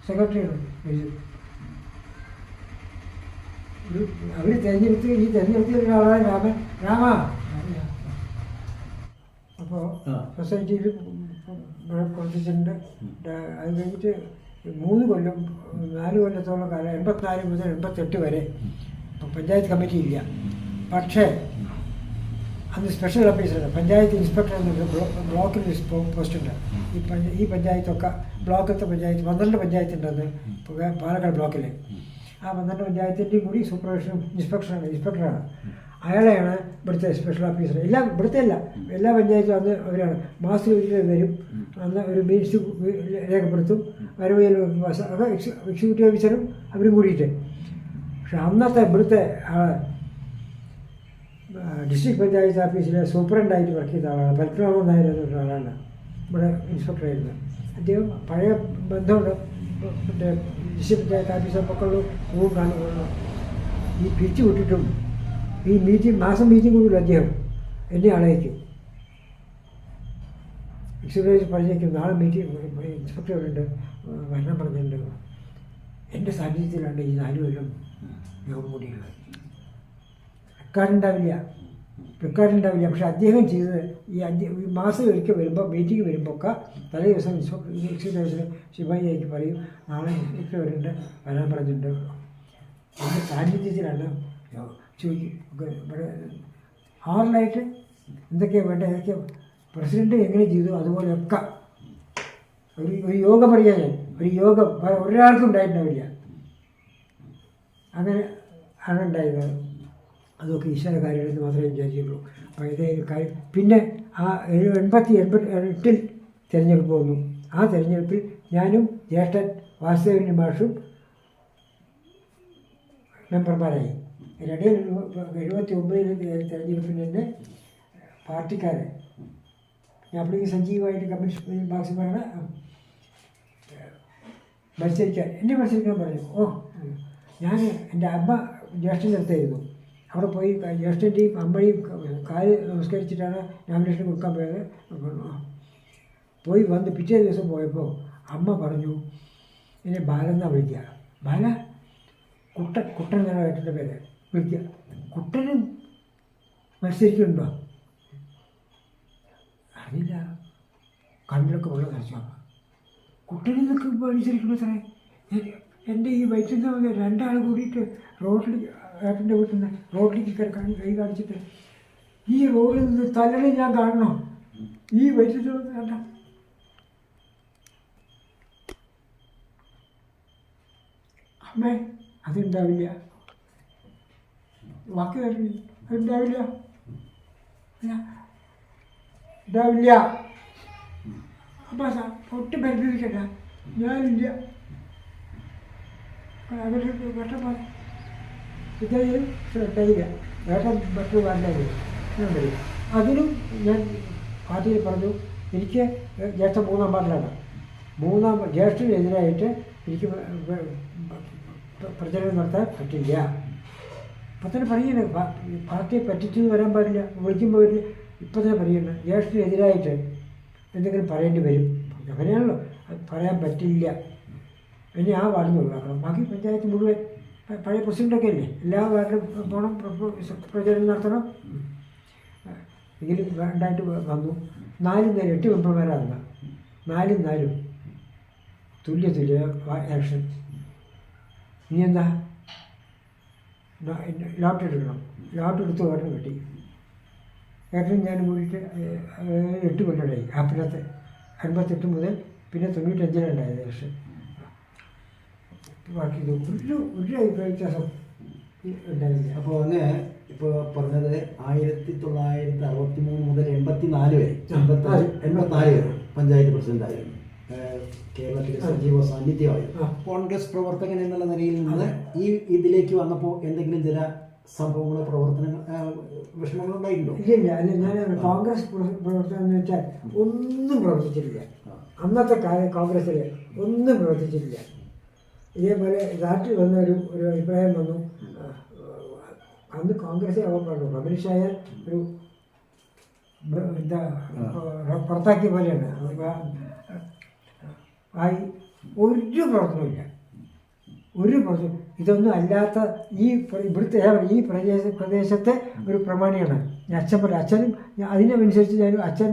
സെക്രട്ടറിയാണ് എഴുതു. അവർ തിരഞ്ഞെടുത്ത ഒരാളാണ് രാമാ. അപ്പോൾ സൊസൈറ്റിയിൽ പ്രവർത്തിച്ചിട്ടുണ്ട്. അത് കഴിഞ്ഞിട്ട് 3 കൊല്ലം 4 കൊല്ലത്തോളം കാലം 84 മുതൽ 88 വരെ ഇപ്പം പഞ്ചായത്ത് കമ്മിറ്റി ഇല്ല. പക്ഷേ അന്ന് സ്പെഷ്യൽ ഓഫീസറുണ്ട്, പഞ്ചായത്ത് ഇൻസ്പെക്ടർ എന്നൊരു ബ്ലോക്കിൽ പോസ്റ്റുണ്ട്. ഈ പഞ്ചായത്തൊക്കെ ബ്ലോക്കത്തെ പഞ്ചായത്ത് 12 പഞ്ചായത്തുണ്ടെന്ന് പാലക്കാട് ബ്ലോക്കിൽ. ആ 12 പഞ്ചായത്തിൻ്റെയും കൂടി സൂപ്പർവൈസറും ഇൻസ്പെക്ടറാണ്. അയാളെയാണ് ഇവിടുത്തെ സ്പെഷ്യൽ ഓഫീസർ. ഇവിടുത്തെ അല്ല, എല്ലാ പഞ്ചായത്തും അന്ന് അവരാണ്. മാസത്തിൽ ഒരിക്കലും വരും, അന്ന് ഒരു മീൻസ് രേഖപ്പെടുത്തും, വരവേൽ അത് എക്സിക്യൂട്ടീവ് ഓഫീസറും അവരും കൂടിയിട്ട്. പക്ഷെ അന്നത്തെ ഇവിടുത്തെ ഡിസ്ട്രിക്ട് പഞ്ചായത്ത് ഓഫീസിലെ സൂപ്രണ്ടായിട്ട് വർക്ക് ചെയ്ത ആളാണ് പത്മനാഭൻ നായർ എന്നൊരു ആളാണ് ഇവിടെ ഇൻസ്പെക്ടറായിരുന്നു. അദ്ദേഹം പഴയ ബന്ധമുണ്ട്, മറ്റേ ഡിസ്ട്രിക്ട് പഞ്ചായത്ത് ഓഫീസർക്കൊക്കെ പൂവും കാണുന്നു. ഈ പിരിച്ചു വിട്ടിട്ടും ഈ മാസം മീറ്റിംഗ് കൂടിയുള്ള അദ്ദേഹം എന്നെ അളയിക്കും, എക്സിക്യൂട്ടീവ് പറഞ്ഞേക്കും, നാളെ മീറ്റിംഗ് ഇൻസ്പെക്ടറുണ്ട് വരണം പറഞ്ഞിട്ടുണ്ട്. എൻ്റെ സാന്നിധ്യത്തിലാണ് ഈ 4 കൊല്ലം യോഗം കൂടിയുള്ളത്. റെക്കോർഡുണ്ടാവില്ല. പക്ഷെ അദ്ദേഹം ചെയ്തത് ഈ മാസം ഒരിക്കൽ വരുമ്പോൾ മീറ്റിംഗ് വരുമ്പോൾ ഒക്കെ തലേ ദിവസം എക്സിക്യൂട്ടീവ് ശിവായിക്ക് പറയും, നാളെ ഇൻസ്പെക്ടർ വരുന്നുണ്ട്, വരാൻ പറഞ്ഞിട്ടുണ്ട്. എൻ്റെ സാന്നിധ്യത്തിലാണ് ചോദിക്കും. ഇവിടെ ഹാളിലായിട്ട് എന്തൊക്കെയാണ് വേണ്ടത്, ഏതൊക്കെ പ്രസിഡന്റ് എങ്ങനെ ചെയ്തു അതുപോലെയൊക്കെ ഒരു യോഗം പറയാൻ ഒരു യോഗം ഒരാൾക്കും ഉണ്ടായിട്ടുണ്ടാവില്ല. അങ്ങനെ ആണ് ഉണ്ടായിരുന്നത്. അതൊക്കെ ഈശ്വര കാര്യമെന്ന് മാത്രമേ വിചാരിച്ചുള്ളൂ. അപ്പോൾ ഇതേ കാര്യം. പിന്നെ ആ 88 തിരഞ്ഞെടുപ്പ് വന്നു. ആ തിരഞ്ഞെടുപ്പിൽ ഞാനും ജ്യേഷ്ഠൻ വാസുദേവൻ മാഷും മെമ്പർമാരായി. ഇടയിൽ 79 തിരഞ്ഞെടുപ്പിന് തന്നെ പാർട്ടിക്കാരെ ഞാൻ അപ്പോഴേക്ക് സജീവമായിട്ട് കമ്മ്യൂണിസ്റ്റ് മാർക്സിസ്റ്റുകാരാണ് എന്നെ മത്സരിക്കാൻ പറഞ്ഞു. ഞാൻ എൻ്റെ അമ്മ ജ്യേഷ്ഠൻ്റെ അടുത്തായിരുന്നു. അവിടെ പോയി ജ്യേഷ്ഠൻ്റെയും അമ്മയും കാല് നമസ്കരിച്ചിട്ടാണ് നോമിനേഷൻ കൊടുക്കാൻ പോയത്. പോയി വന്ന് പിറ്റേ ദിവസം പോയപ്പോൾ അമ്മ പറഞ്ഞു, എന്നെ ബാലെന്നാണ് വിളിക്കുക. ബാല കുട്ടൻ എന്നാണ് ഏട്ടൻ്റെ പേര് വിളിക്കുക. കുട്ടനും മത്സരിക്കുന്നുണ്ടോ? അറിയില്ല. കണ്ണിലൊക്കെ വെള്ളം നിറച്ചു. കുട്ടനിൽ നിന്നൊക്കെ മത്സരിക്കുന്നു സാറേ. എൻ്റെ ഈ വയറ്റിൽ നിന്ന് 2 ആൾ കൂടിയിട്ട് റോഡിൽ ഏട്ടൻ്റെ വീട്ടിൽ നിന്ന് റോഡിലേക്ക് കൈ കാണിച്ചിട്ട് ഈ റോഡിൽ നിന്ന് തലയിൽ ഞാൻ കാണണോ? ഈ വയറ്റിൽ കണ്ട അമ്മേ അതുണ്ടാവില്ല, വാക്ക് അതുണ്ടാവില്ല, ഉണ്ടാവില്ല. അമ്മ ഒട്ടും പരിശോധിക്കണ്ട, ഞാനില്ല. അവര് വെട്ടം പോലെ ഇതായാലും തൈല വേട്ടം വെട്ട് വേണ്ടായിരുന്നു. ഞാൻ വരും. അതിനും ഞാൻ പാർട്ടിയിൽ പറഞ്ഞു, എനിക്ക് ജ്യേഷ്ഠ 3-ാം വാർഡിലാണ്. ജ്യേഷ്ഠനെതിരായിട്ട് എനിക്ക് പ്രചരണം നടത്താൻ പറ്റില്ല. ഇപ്പം തന്നെ പറയുന്നത് പാർട്ടിയെ പറ്റിച്ചു വരാൻ പാടില്ല. വിളിക്കുമ്പോൾ വരില്ല. ഇപ്പം തന്നെ പറയുന്നത് ജ്യേഷ്ഠനെതിരായിട്ട് എന്തെങ്കിലും പറയേണ്ടി വരും. അങ്ങനെയാണല്ലോ, അത് പറയാൻ പറ്റില്ല. ഇനി ആ വാർഡിൽ ഒഴിവാക്കണം. ബാക്കി പഞ്ചായത്ത് മുഴുവൻ പഴയ പ്രസിഡൻ്റൊക്കെ അല്ലേ, എല്ലാ വാർഡിലും പോകണം, പ്രചരണം നടത്തണം. എങ്കിലും വേണ്ടായിട്ട് വന്നു. 8 മെമ്പർമാരാണ്. 4 തുല്യ ഇലക്ഷൻ. ഇനി എന്താ, ലോട്ട് എടുക്കണം. ലോട്ട് എടുത്ത് ഏട്ടൻ കിട്ടി. ഏട്ടനും ഞാനും കൂടിയിട്ട് 8 കൊല്ലമായി. ആപ്പിനകത്ത് 58 മുതൽ പിന്നെ 95 ഉണ്ടായത് ഇലക്ഷൻ. ബാക്കി ഒരു വ്യത്യാസം ഉണ്ടായില്ല. അപ്പോൾ അങ്ങ് ഇപ്പോൾ പറഞ്ഞത് 1963 മുതൽ 84 വരെ 84 വരെ പഞ്ചായത്ത് പ്രസിഡന്റായിരുന്നു. കേരളത്തിലെ സജീവ സാന്നിധ്യമായിരുന്നു. കോൺഗ്രസ് പ്രവർത്തകൻ എന്നുള്ള നിലയിൽ നിന്ന് ഇതിലേക്ക് വന്നപ്പോൾ എന്തെങ്കിലും ചില സംഭവങ്ങളോ പ്രവർത്തനങ്ങൾ വിഷമങ്ങളുണ്ടായിട്ടുണ്ടോ? ഇല്ല. ഞാൻ കോൺഗ്രസ് പ്രവർത്തനം എന്ന് വെച്ചാൽ ഒന്നും പ്രവർത്തിച്ചിട്ടില്ല. അന്നത്തെ കോൺഗ്രസ്സിൽ ഒന്നും പ്രവർത്തിച്ചിട്ടില്ല. ഇതേപോലെ നാട്ടിൽ വന്ന ഒരു അഭിപ്രായം വന്നു. അന്ന് കോൺഗ്രസ് പറഞ്ഞു കമ്മ്യൂണിസ്റ്റായ ഒരു എന്താ പുറത്താക്കിയ പോലെയാണ് ആയി. ഒരു പ്രവർത്തനമില്ല, ഒരു പ്രവർത്തനം. ഇതൊന്നും അല്ലാത്ത ഇവിടുത്തെ ഈ പ്രദേശത്തെ ഒരു പ്രമാണിയാണ്. അച്ഛൻ പോലെ അച്ഛനും അതിനനുസരിച്ച് ഞാൻ അച്ഛൻ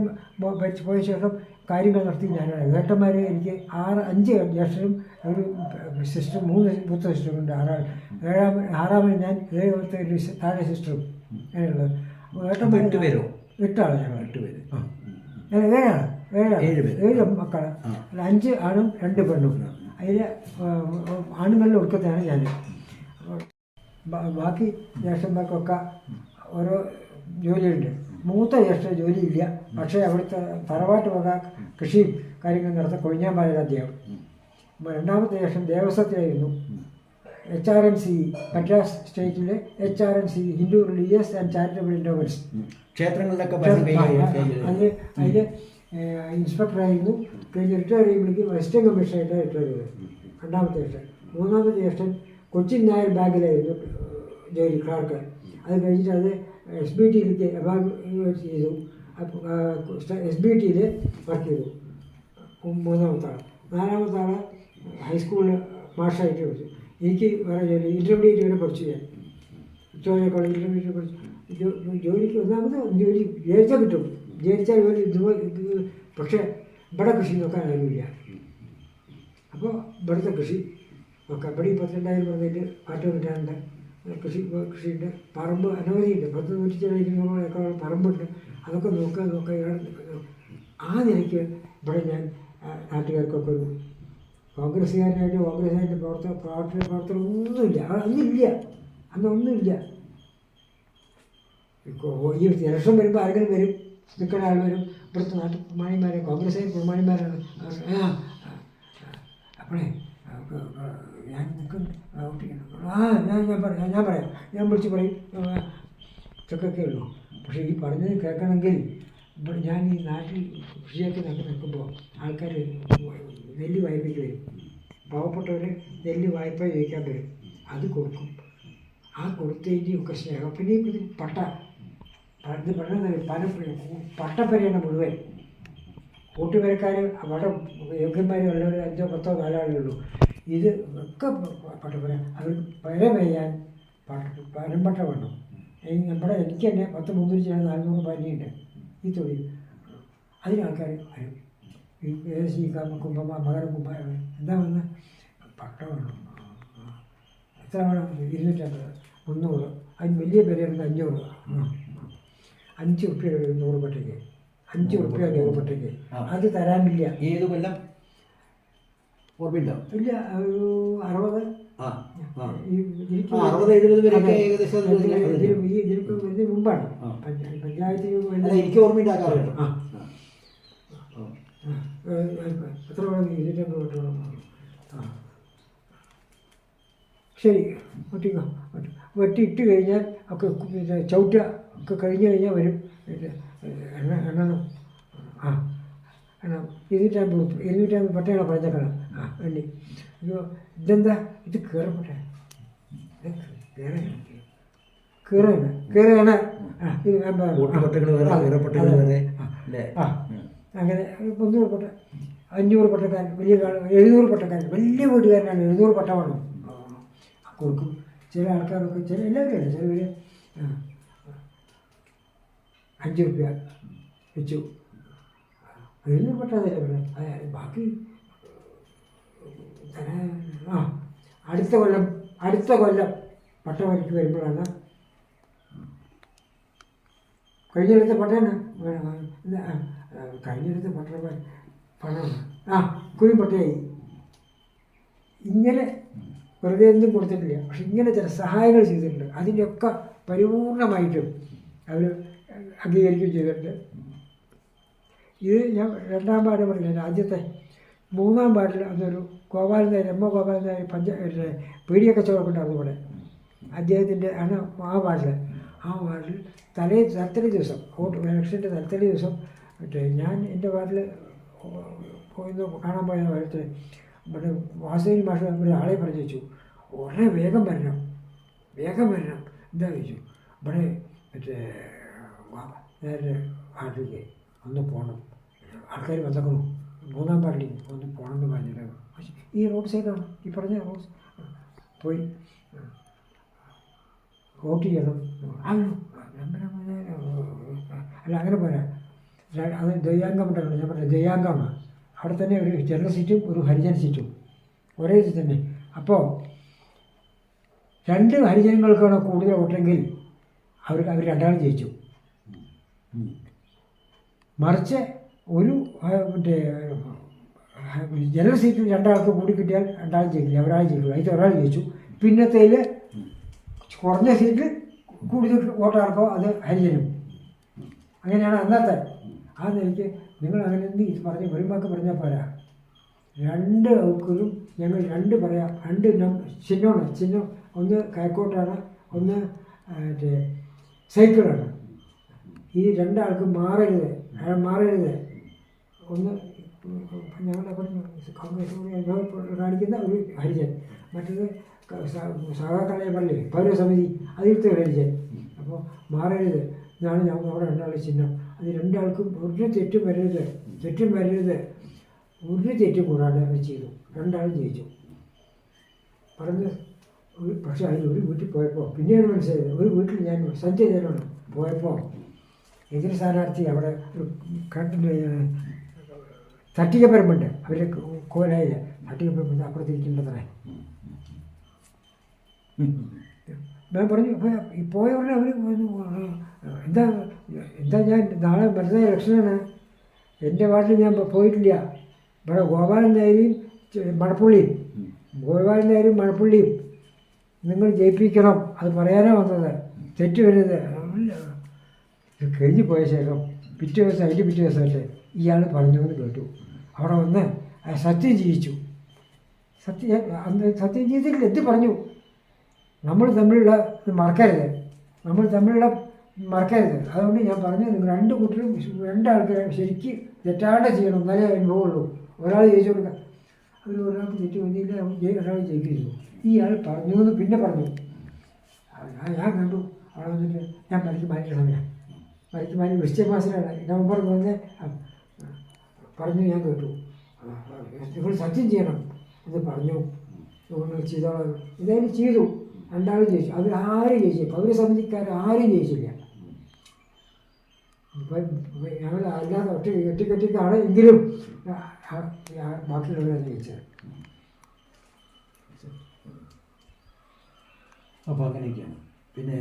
പോയ ശേഷം കാര്യങ്ങൾ നടത്തി ഞാനാണ്. ഏട്ടന്മാർ എനിക്ക് 5 ജ്യേഷ്ഠനും ഒരു സിസ്റ്റർ, 3 മൂത്ത സിസ്റ്ററുണ്ട്. ആറാമത് ഞാൻ, 7 ഒരു താഴെ സിസ്റ്ററും അങ്ങനെയുള്ളത്. ഏട്ടന്മാർ 8 ആളാണ് ഞങ്ങൾ. 8 പേര്. ഏഴ് മക്കളാണ്. 5 ആണും 2 പെണ്ണും. അതിൽ ആണുങ്ങളുടെ ഒടുക്കത്തെയാണ് ഞാൻ. ബാക്കി ജ്യേഷ്ഠന്മാർക്കൊക്കെ ഓരോ ജോലിയുണ്ട്. മൂത്ത ജ്യേഷ്ഠ ജോലിയില്ല, പക്ഷേ അവിടുത്തെ തറവാട്ട് വക കൃഷിയും കാര്യങ്ങളും നടത്താൻ കൊഴിഞ്ഞാമ്പാലയിൽ അദ്ദേഹം. രണ്ടാമത്തെ ജ്യേഷ്ഠൻ ദേവസ്വത്തിലായിരുന്നു. HRNC മദ്രാസ് സ്റ്റേറ്റിലെ HRNC Hindu religious and charitable endowments ക്ഷേത്രങ്ങളിലൊക്കെ അതിൽ ഇൻസ്പെക്ടറായിരുന്നു. കഴിഞ്ഞ് റിട്ടയർ ചെയ്യുമ്പോഴേക്കും വെസ്റ്റേൺ കമ്മീഷനായിട്ട് റിട്ടയർ ചെയ്തത് രണ്ടാമത്തെ ജ്യേഷ്ഠൻ. മൂന്നാമത്തെ ജ്യേഷ്ഠൻ കൊച്ചിൻ നായർ ബാങ്കിലായിരുന്നു ജോലി, ക്ലാർക്ക്. അത് കഴിഞ്ഞിട്ട് അത് SBTയിലേക്ക് എവാലുവേറ്റ് ചെയ്തു. SBTയിൽ വർക്ക് ചെയ്തു മൂന്നാമത്തെ ആൾ. നാലാമത്തെ ആൾ ഹൈസ്കൂളിൽ മാഷായിട്ട് പഠിച്ചു. എനിക്ക് വേറെ ജോലി, ഇൻ്റർമീഡിയറ്റ് വരെ പഠിച്ചു ഞാൻ. വിക്ടോറിയ കോളേജ് ഇൻ്റർമീഡിയറ്റ് പഠിച്ചു. ജോലിക്ക് ഒന്നാമത് ജോലി വിചാരിച്ചാൽ കിട്ടും, വിചാരിച്ചാൽ ജോലി പക്ഷേ ഇവിടെ കൃഷി നോക്കാൻ ആരുമില്ല. അപ്പോൾ ഇവിടുത്തെ കൃഷി നോക്കാം. ഇവിടെ 32,000 പറഞ്ഞിട്ട് പാട്ട് കിട്ടാനുണ്ട്. കൃഷിയുണ്ട്, പറമ്പ് അനവധിയുണ്ട്. 100-120 ഏക്കർ പറമ്പുണ്ട്. അതൊക്കെ നോക്കുക. ആ നിലയ്ക്ക് ഇവിടെ ഞാൻ നാട്ടുകാർക്കൊക്കെ ഒരു കോൺഗ്രസ്സുകാരനായിട്ട് കോൺഗ്രസ്സുകാരുടെ പ്രവർത്തനം ഒന്നുമില്ല. അന്നൊന്നുമില്ല. ഈ ഇലക്ഷൻ വരുമ്പോൾ ആരെങ്കിലും വരും, നിൽക്കുന്ന ആൾ വരും. ഇവിടുത്തെ നാട്ടിൽ പ്രമാണിമാരെ, കോൺഗ്രസ്സുകാർ പ്രമാണിമാരാണ്. അപ്പോഴേ ഞാൻ നിൽക്കുന്നു, ഞാൻ വിളിച്ച് പറയും ഇതൊക്കെ ഉള്ളൂ. പക്ഷേ ഈ പറഞ്ഞത് കേൾക്കണമെങ്കിൽ ഇവിടെ ഞാൻ ഈ നാട്ടിൽ കൃഷിയൊക്കെ നിൽക്കുമ്പോൾ ആൾക്കാർ നെല്ല് വായ്പയ്ക്ക് വരും. പാവപ്പെട്ടവർ നെല്ല് വായ്പ ചോദിക്കാൻ വരും. അത് കൊടുക്കും. ആ കൊടുത്തതിൻ്റെയൊക്കെ സ്നേഹം. പിന്നെ ഇത് ഇത് പട്ടപ്പരയാണ് മുഴുവൻ. കൂട്ടുപേരക്കാർ അവിടെ യോഗ്യന്മാർ ഉള്ളവർ 5-10 4 ഉള്ളൂ. ഇത് ഒക്കെ പട്ടപ്പര. അവർക്ക് പര പെയ്യാൻ പരമ്പട്ട വേണം. എനിക്ക് തന്നെ 10-300 400 ഈ തൊഴിൽ. അതിനാൾക്കാർ വരും. ഈ മകരകുംഭ എന്താ വന്ന് പട്ട വേണം. എത്ര വേണം? 250, 300. അതിന് വലിയ പേരായിരുന്നു 500. 5 റുപ്യ 100 പട്ടയ്ക്ക്. 5 റുപ്യ 100 പട്ടയ്ക്ക്. അത് തരാനില്ല. ഏത് കൊല്ലം ഓർമ്മയില്ല. ഇല്ല, ഒരു 60. ഇതിന് മുമ്പാണ് പഞ്ചായത്ത്. എനിക്ക് ഓർമ്മയുണ്ടാക്കാറുണ്ട്. എത്ര വേണം? 250 വേണം. ശരി, വെട്ടിയിട്ട് കഴിഞ്ഞാൽ ഒക്കെ ചവിട്ടുക ഒക്കെ കഴിഞ്ഞ് കഴിഞ്ഞാൽ വരും എണ്ണണം. 250 പട്ടയാണ് പഴഞ്ചക്കാണ്. വേണ്ടി അയ്യോ ഇതെന്താ ഇത് കയറപ്പെട്ടെ കയറാണ്. അങ്ങനെ 300 പട്ട, 500 പട്ടക്കാരൻ, വലിയ 700 പട്ടക്കാരൻ, വലിയ വീട്ടുകാരനാണ്. 700 പട്ട വേണം കൊടുക്കും. ചില ആൾക്കാരൊക്കെ എല്ലാവരും അല്ല, ചിലവർ 5 റുപ്യ വെച്ചു. 700 പട്ട അതല്ലേ പറയാം. ബാക്കി അടുത്ത കൊല്ലം പട്ടവലിക്ക് വരുമ്പോഴാണ് കഴിഞ്ഞെടുത്ത പട്ടയാണ്. കഴിഞ്ഞെടുത്ത പട്ടമാണ് കുഴിപ്പട്ടയായി. ഇങ്ങനെ വെറുതെ ഒന്നും കൊടുത്തിട്ടില്ല. പക്ഷെ ഇങ്ങനെ ചില സഹായങ്ങൾ ചെയ്തിട്ടുണ്ട്. അതിൻ്റെയൊക്കെ പരിപൂർണമായിട്ടും അവർ അംഗീകരിക്കുകയും ചെയ്തിട്ടുണ്ട്. ഇത് ഞാൻ 2ാം പാഠം പറഞ്ഞില്ല. ആദ്യത്തെ 3ാം പാഠത്തിൽ അതൊരു ഗോപാലൻ നായർ, ഗോപാലൻ നായർ പീഡിയ കച്ചവടം ഉണ്ടായിരുന്നു ഇവിടെ. അദ്ദേഹത്തിൻ്റെ ആണ് ആ വാർഡിൽ തലേ ദിവസം ഇലക്ഷൻ്റെ തലത്തലേ ദിവസം ഞാൻ എൻ്റെ വാർഡിൽ കാണാൻ പോയ വാർഡിൽ ഇവിടെ വാസുദേവൻ മാഷ് ഒരാളെ പറഞ്ഞു വെച്ചു, ഉടനെ വേഗം വരണം. എന്താ ചോദിച്ചു, ഇവിടെ നേരെ വാർഡിലേക്ക് ഒന്ന് പോകണം, ആൾക്കാർ വന്നേക്കണു, 3ാം പാർട്ടിലേക്ക് ഒന്ന് പോകണം എന്ന് പറഞ്ഞിട്ട്. ഈ റോഡ് സൈഡാണ്, ഈ പറഞ്ഞ റോഡ് പോയി വോട്ട് ചെയ്യണം. അല്ല അങ്ങനെ പോരാ, അത് ദയ്യാംഗം ഉണ്ടല്ലോ, ഞാൻ പറഞ്ഞത് ദയ്യാംഗമാണ്. അവിടെ തന്നെ ഒരു ജനറൽ സീറ്റും ഒരു ഹരിജൻ സീറ്റും ഒരേ ഇത് തന്നെ. അപ്പോൾ 2 ഹരിജനങ്ങൾക്കാണ് കൂടുതൽ വോട്ടെങ്കിൽ അവർ രണ്ടാളും ജയിച്ചു. മറിച്ച് ഒരു മറ്റേ ജനറൽ സീറ്റിൽ 2 ആൾക്ക് കൂടി കിട്ടിയാൽ 2 ആൾ ജയിക്കില്ല, ഒരാൾ ജയിക്കില്ല. അതിൽ ഒരാൾ ജയിച്ചു. പിന്നത്തേൽ കുറഞ്ഞ സീറ്റിൽ കൂടുതൽ വോട്ടാർക്കോ അത് ഹരിജനും. അങ്ങനെയാണ് അന്നത്തെ. ആ നിലയ്ക്ക് നിങ്ങൾ അങ്ങനെ ഇത് പറഞ്ഞ് ഒരു വാക്ക് പറഞ്ഞാൽ പോരാ. 2 ഔക്കരും ഞങ്ങൾ 2 പറയാം. 2 ചിഹ്നമാണ്. ചിഹ്നം ഒന്ന് കൈക്കോട്ടാണ്, ഒന്ന് മറ്റേ സൈക്കിളാണ്. ഈ 2 ആൾക്കും മാറരുത്. ഒന്ന് ഞങ്ങളെ കാണിക്കുന്ന ഒരു ഹരിജൻ, മറ്റേത് സഹാക്കളെ പള്ളി പൗരസമിതി അതിലത്തെ ഹരിജൻ. അപ്പോൾ മാറരുത് ഇതാണ് നമ്മുടെ 2 ആളുടെ ചിഹ്നം. അത് 2 ആൾക്കും ഒരു തെറ്റും വരരുത്, ഒരു തെറ്റും കൂടാതെ അത് ചെയ്തു. 2 ആളും ജയിച്ചു പറഞ്ഞ്. പക്ഷേ അതിൽ ഒരു വീട്ടിൽ പോയപ്പോൾ പിന്നീട് മനസ്സിലായത്, ഒരു വീട്ടിൽ ഞാൻ സഞ്ചയ ചെയ്യലാണ് പോയപ്പോൾ എതിർ സ്ഥാനാർത്ഥി അവിടെ ഒരു തട്ടിക്കപ്പരമ്പുണ്ട്. അവർ കോലായില്ല, തട്ടിക്കപ്പരമ്പുണ്ട് അപ്പുറത്തിരിക്കേണ്ടത്രേ. ഞാൻ പറഞ്ഞു പോയവരുടെ അവർ എന്താ ഞാൻ നാളെ വരുന്ന ഇലക്ഷനാണ്, എൻ്റെ വാർഡിൽ ഞാൻ പോയിട്ടില്ല. ഇവിടെ ഗോപാലൻ നായരും മണപ്പുള്ളിയും നിങ്ങൾ ജയിപ്പിക്കണം, അത് പറയാനാണ് വന്നത്. തെറ്റ് വരരുത്. കഴിഞ്ഞ് പോയ ശേഷം പിറ്റേ ദിവസമായിട്ട് ഇയാൾ പറഞ്ഞുകൊണ്ട് കേട്ടു. അവിടെ വന്ന് സത്യം ചെയ്യിച്ചു. സത്യം ചെയ്തില്ല. എന്ത് പറഞ്ഞു? നമ്മൾ തമ്മിലുള്ള മറക്കരുത്. അതുകൊണ്ട് ഞാൻ പറഞ്ഞു, നിങ്ങൾ 2 കൂട്ടരും 2 ആൾക്കാരെ ശരിക്ക് തെറ്റാണ്ട് ചെയ്യണം, എന്നാലേ അനുഭവമുള്ളൂ. ഒരാൾ ജയിച്ചു കൊടുക്കുക. അതിൽ ഒരാൾക്ക് തെറ്റ് വന്നില്ല, ഒരാൾ ജയിക്കില്ല. ഇയാൾ പറഞ്ഞു എന്ന് പിന്നെ പറഞ്ഞു. ഞാൻ കണ്ടു. അവിടെ വന്നിട്ട് ഞാൻ മരിക്ക് മാറ്റിയ സമയം വൃശ്ചിക മാസത്തിലാണ്, നവംബർ 1 പറഞ്ഞു. ഞാൻ കേട്ടു, നിങ്ങൾ സത്യം ചെയ്യണം എന്ന് പറഞ്ഞു. ചെയ്തോളാം. ഇതായാലും ചെയ്തു. 2 ആളും ജയിച്ചു. അവർ ആരും ജയിച്ചില്ല. പൗരസമിതിക്കാർ ആരും ജയിച്ചില്ല. ഞങ്ങൾ അല്ലാതെ ഒറ്റക്കെട്ടിക്കാണ് എങ്കിലും ബാക്കിയുള്ളവരാണ് ജയിച്ചത്. അപ്പോൾ അങ്ങനെയൊക്കെയാണ്. പിന്നെ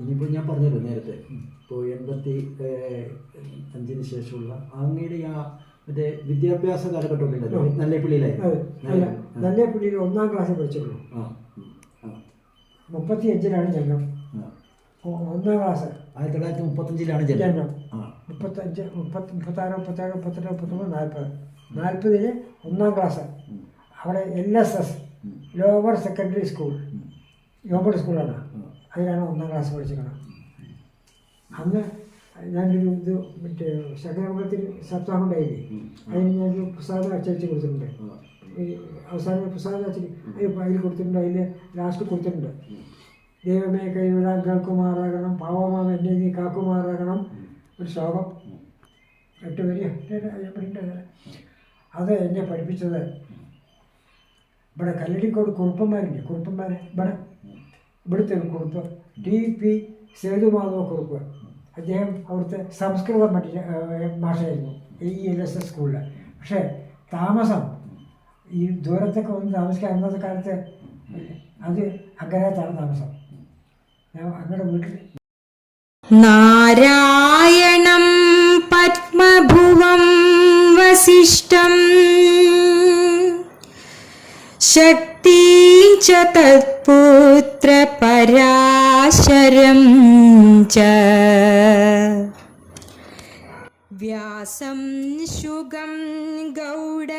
ഇനിയിപ്പോൾ ഞാൻ പറഞ്ഞല്ലോ നേരത്തെ, ഇപ്പോൾ 85 ശേഷമുള്ള അങ്ങയുടെ ആ മറ്റേ വിദ്യാഭ്യാസ കാലഘട്ടം ഉണ്ടല്ലോ, നല്ലേപ്പള്ളിയിലായിരുന്നു. നല്ലേപ്പള്ളിയിൽ 1ാം ക്ലാസ്സിൽ പഠിച്ചുള്ളൂ. 35-ലാണ് ജനനം. 1ാം ക്ലാസ് 1935-ലാണ് ജനനം. 35, 36, 37, 38, 39, 40 1ാം ക്ലാസ്. അവിടെ LSS lower secondary school, government സ്കൂളാണ്. അതിലാണ് 1ാം ക്ലാസ് പഠിച്ചിരിക്കണം. അന്ന് ഞാനൊരു ഇത് മറ്റേ ശങ്കരമംഗലത്തിൽ സപ്താഹം ഉണ്ടായില്ലേ, അതിന് ഞാനൊരു പുസ്തകം അച്ചടിച്ച് കൊടുത്തിട്ടുണ്ട്. അവസാനം പുസ്തകം അതിൽ കൊടുത്തിട്ടുണ്ട്. അതിൽ ലാസ്റ്റ് കൊടുത്തിട്ടുണ്ട്, ദൈവമേ കൈവിടാൻ കേൾക്കുമാറാകണം, പാവമാം എന്നെ നീ കാക്കുമാറാകണം. ഒരു ശ്ലോകം 8 വരി അത് എന്നെ പഠിപ്പിച്ചത് ഇവിടെ കല്ലടിക്കോട് കുറുപ്പന്മാരില്ലേ, ഇവിടുത്തെ ഒരു കുറുപ്പ് TP സേതുമാധവ കുറുപ്പ്. അദ്ദേഹം അവിടുത്തെ സംസ്കൃത ഭാഷയായിരുന്നു ഈ LSS സ്കൂളിൽ. പക്ഷേ താമസം ഈ ദൂരത്തൊക്കെ വന്ന് താമസിക്കാൻ അന്നത്തെ കാലത്ത് അത് അഗ്രഹത്താണ് താമസം. ഞാൻ അങ്ങയുടെ വീട്ടിൽ നാരായണം പത്മഭുവം വസിഷ്ഠം ശക്തി ച തത്പുത്ര പരാശരം ച വ്യാസം ശുഗം ഗൗഡ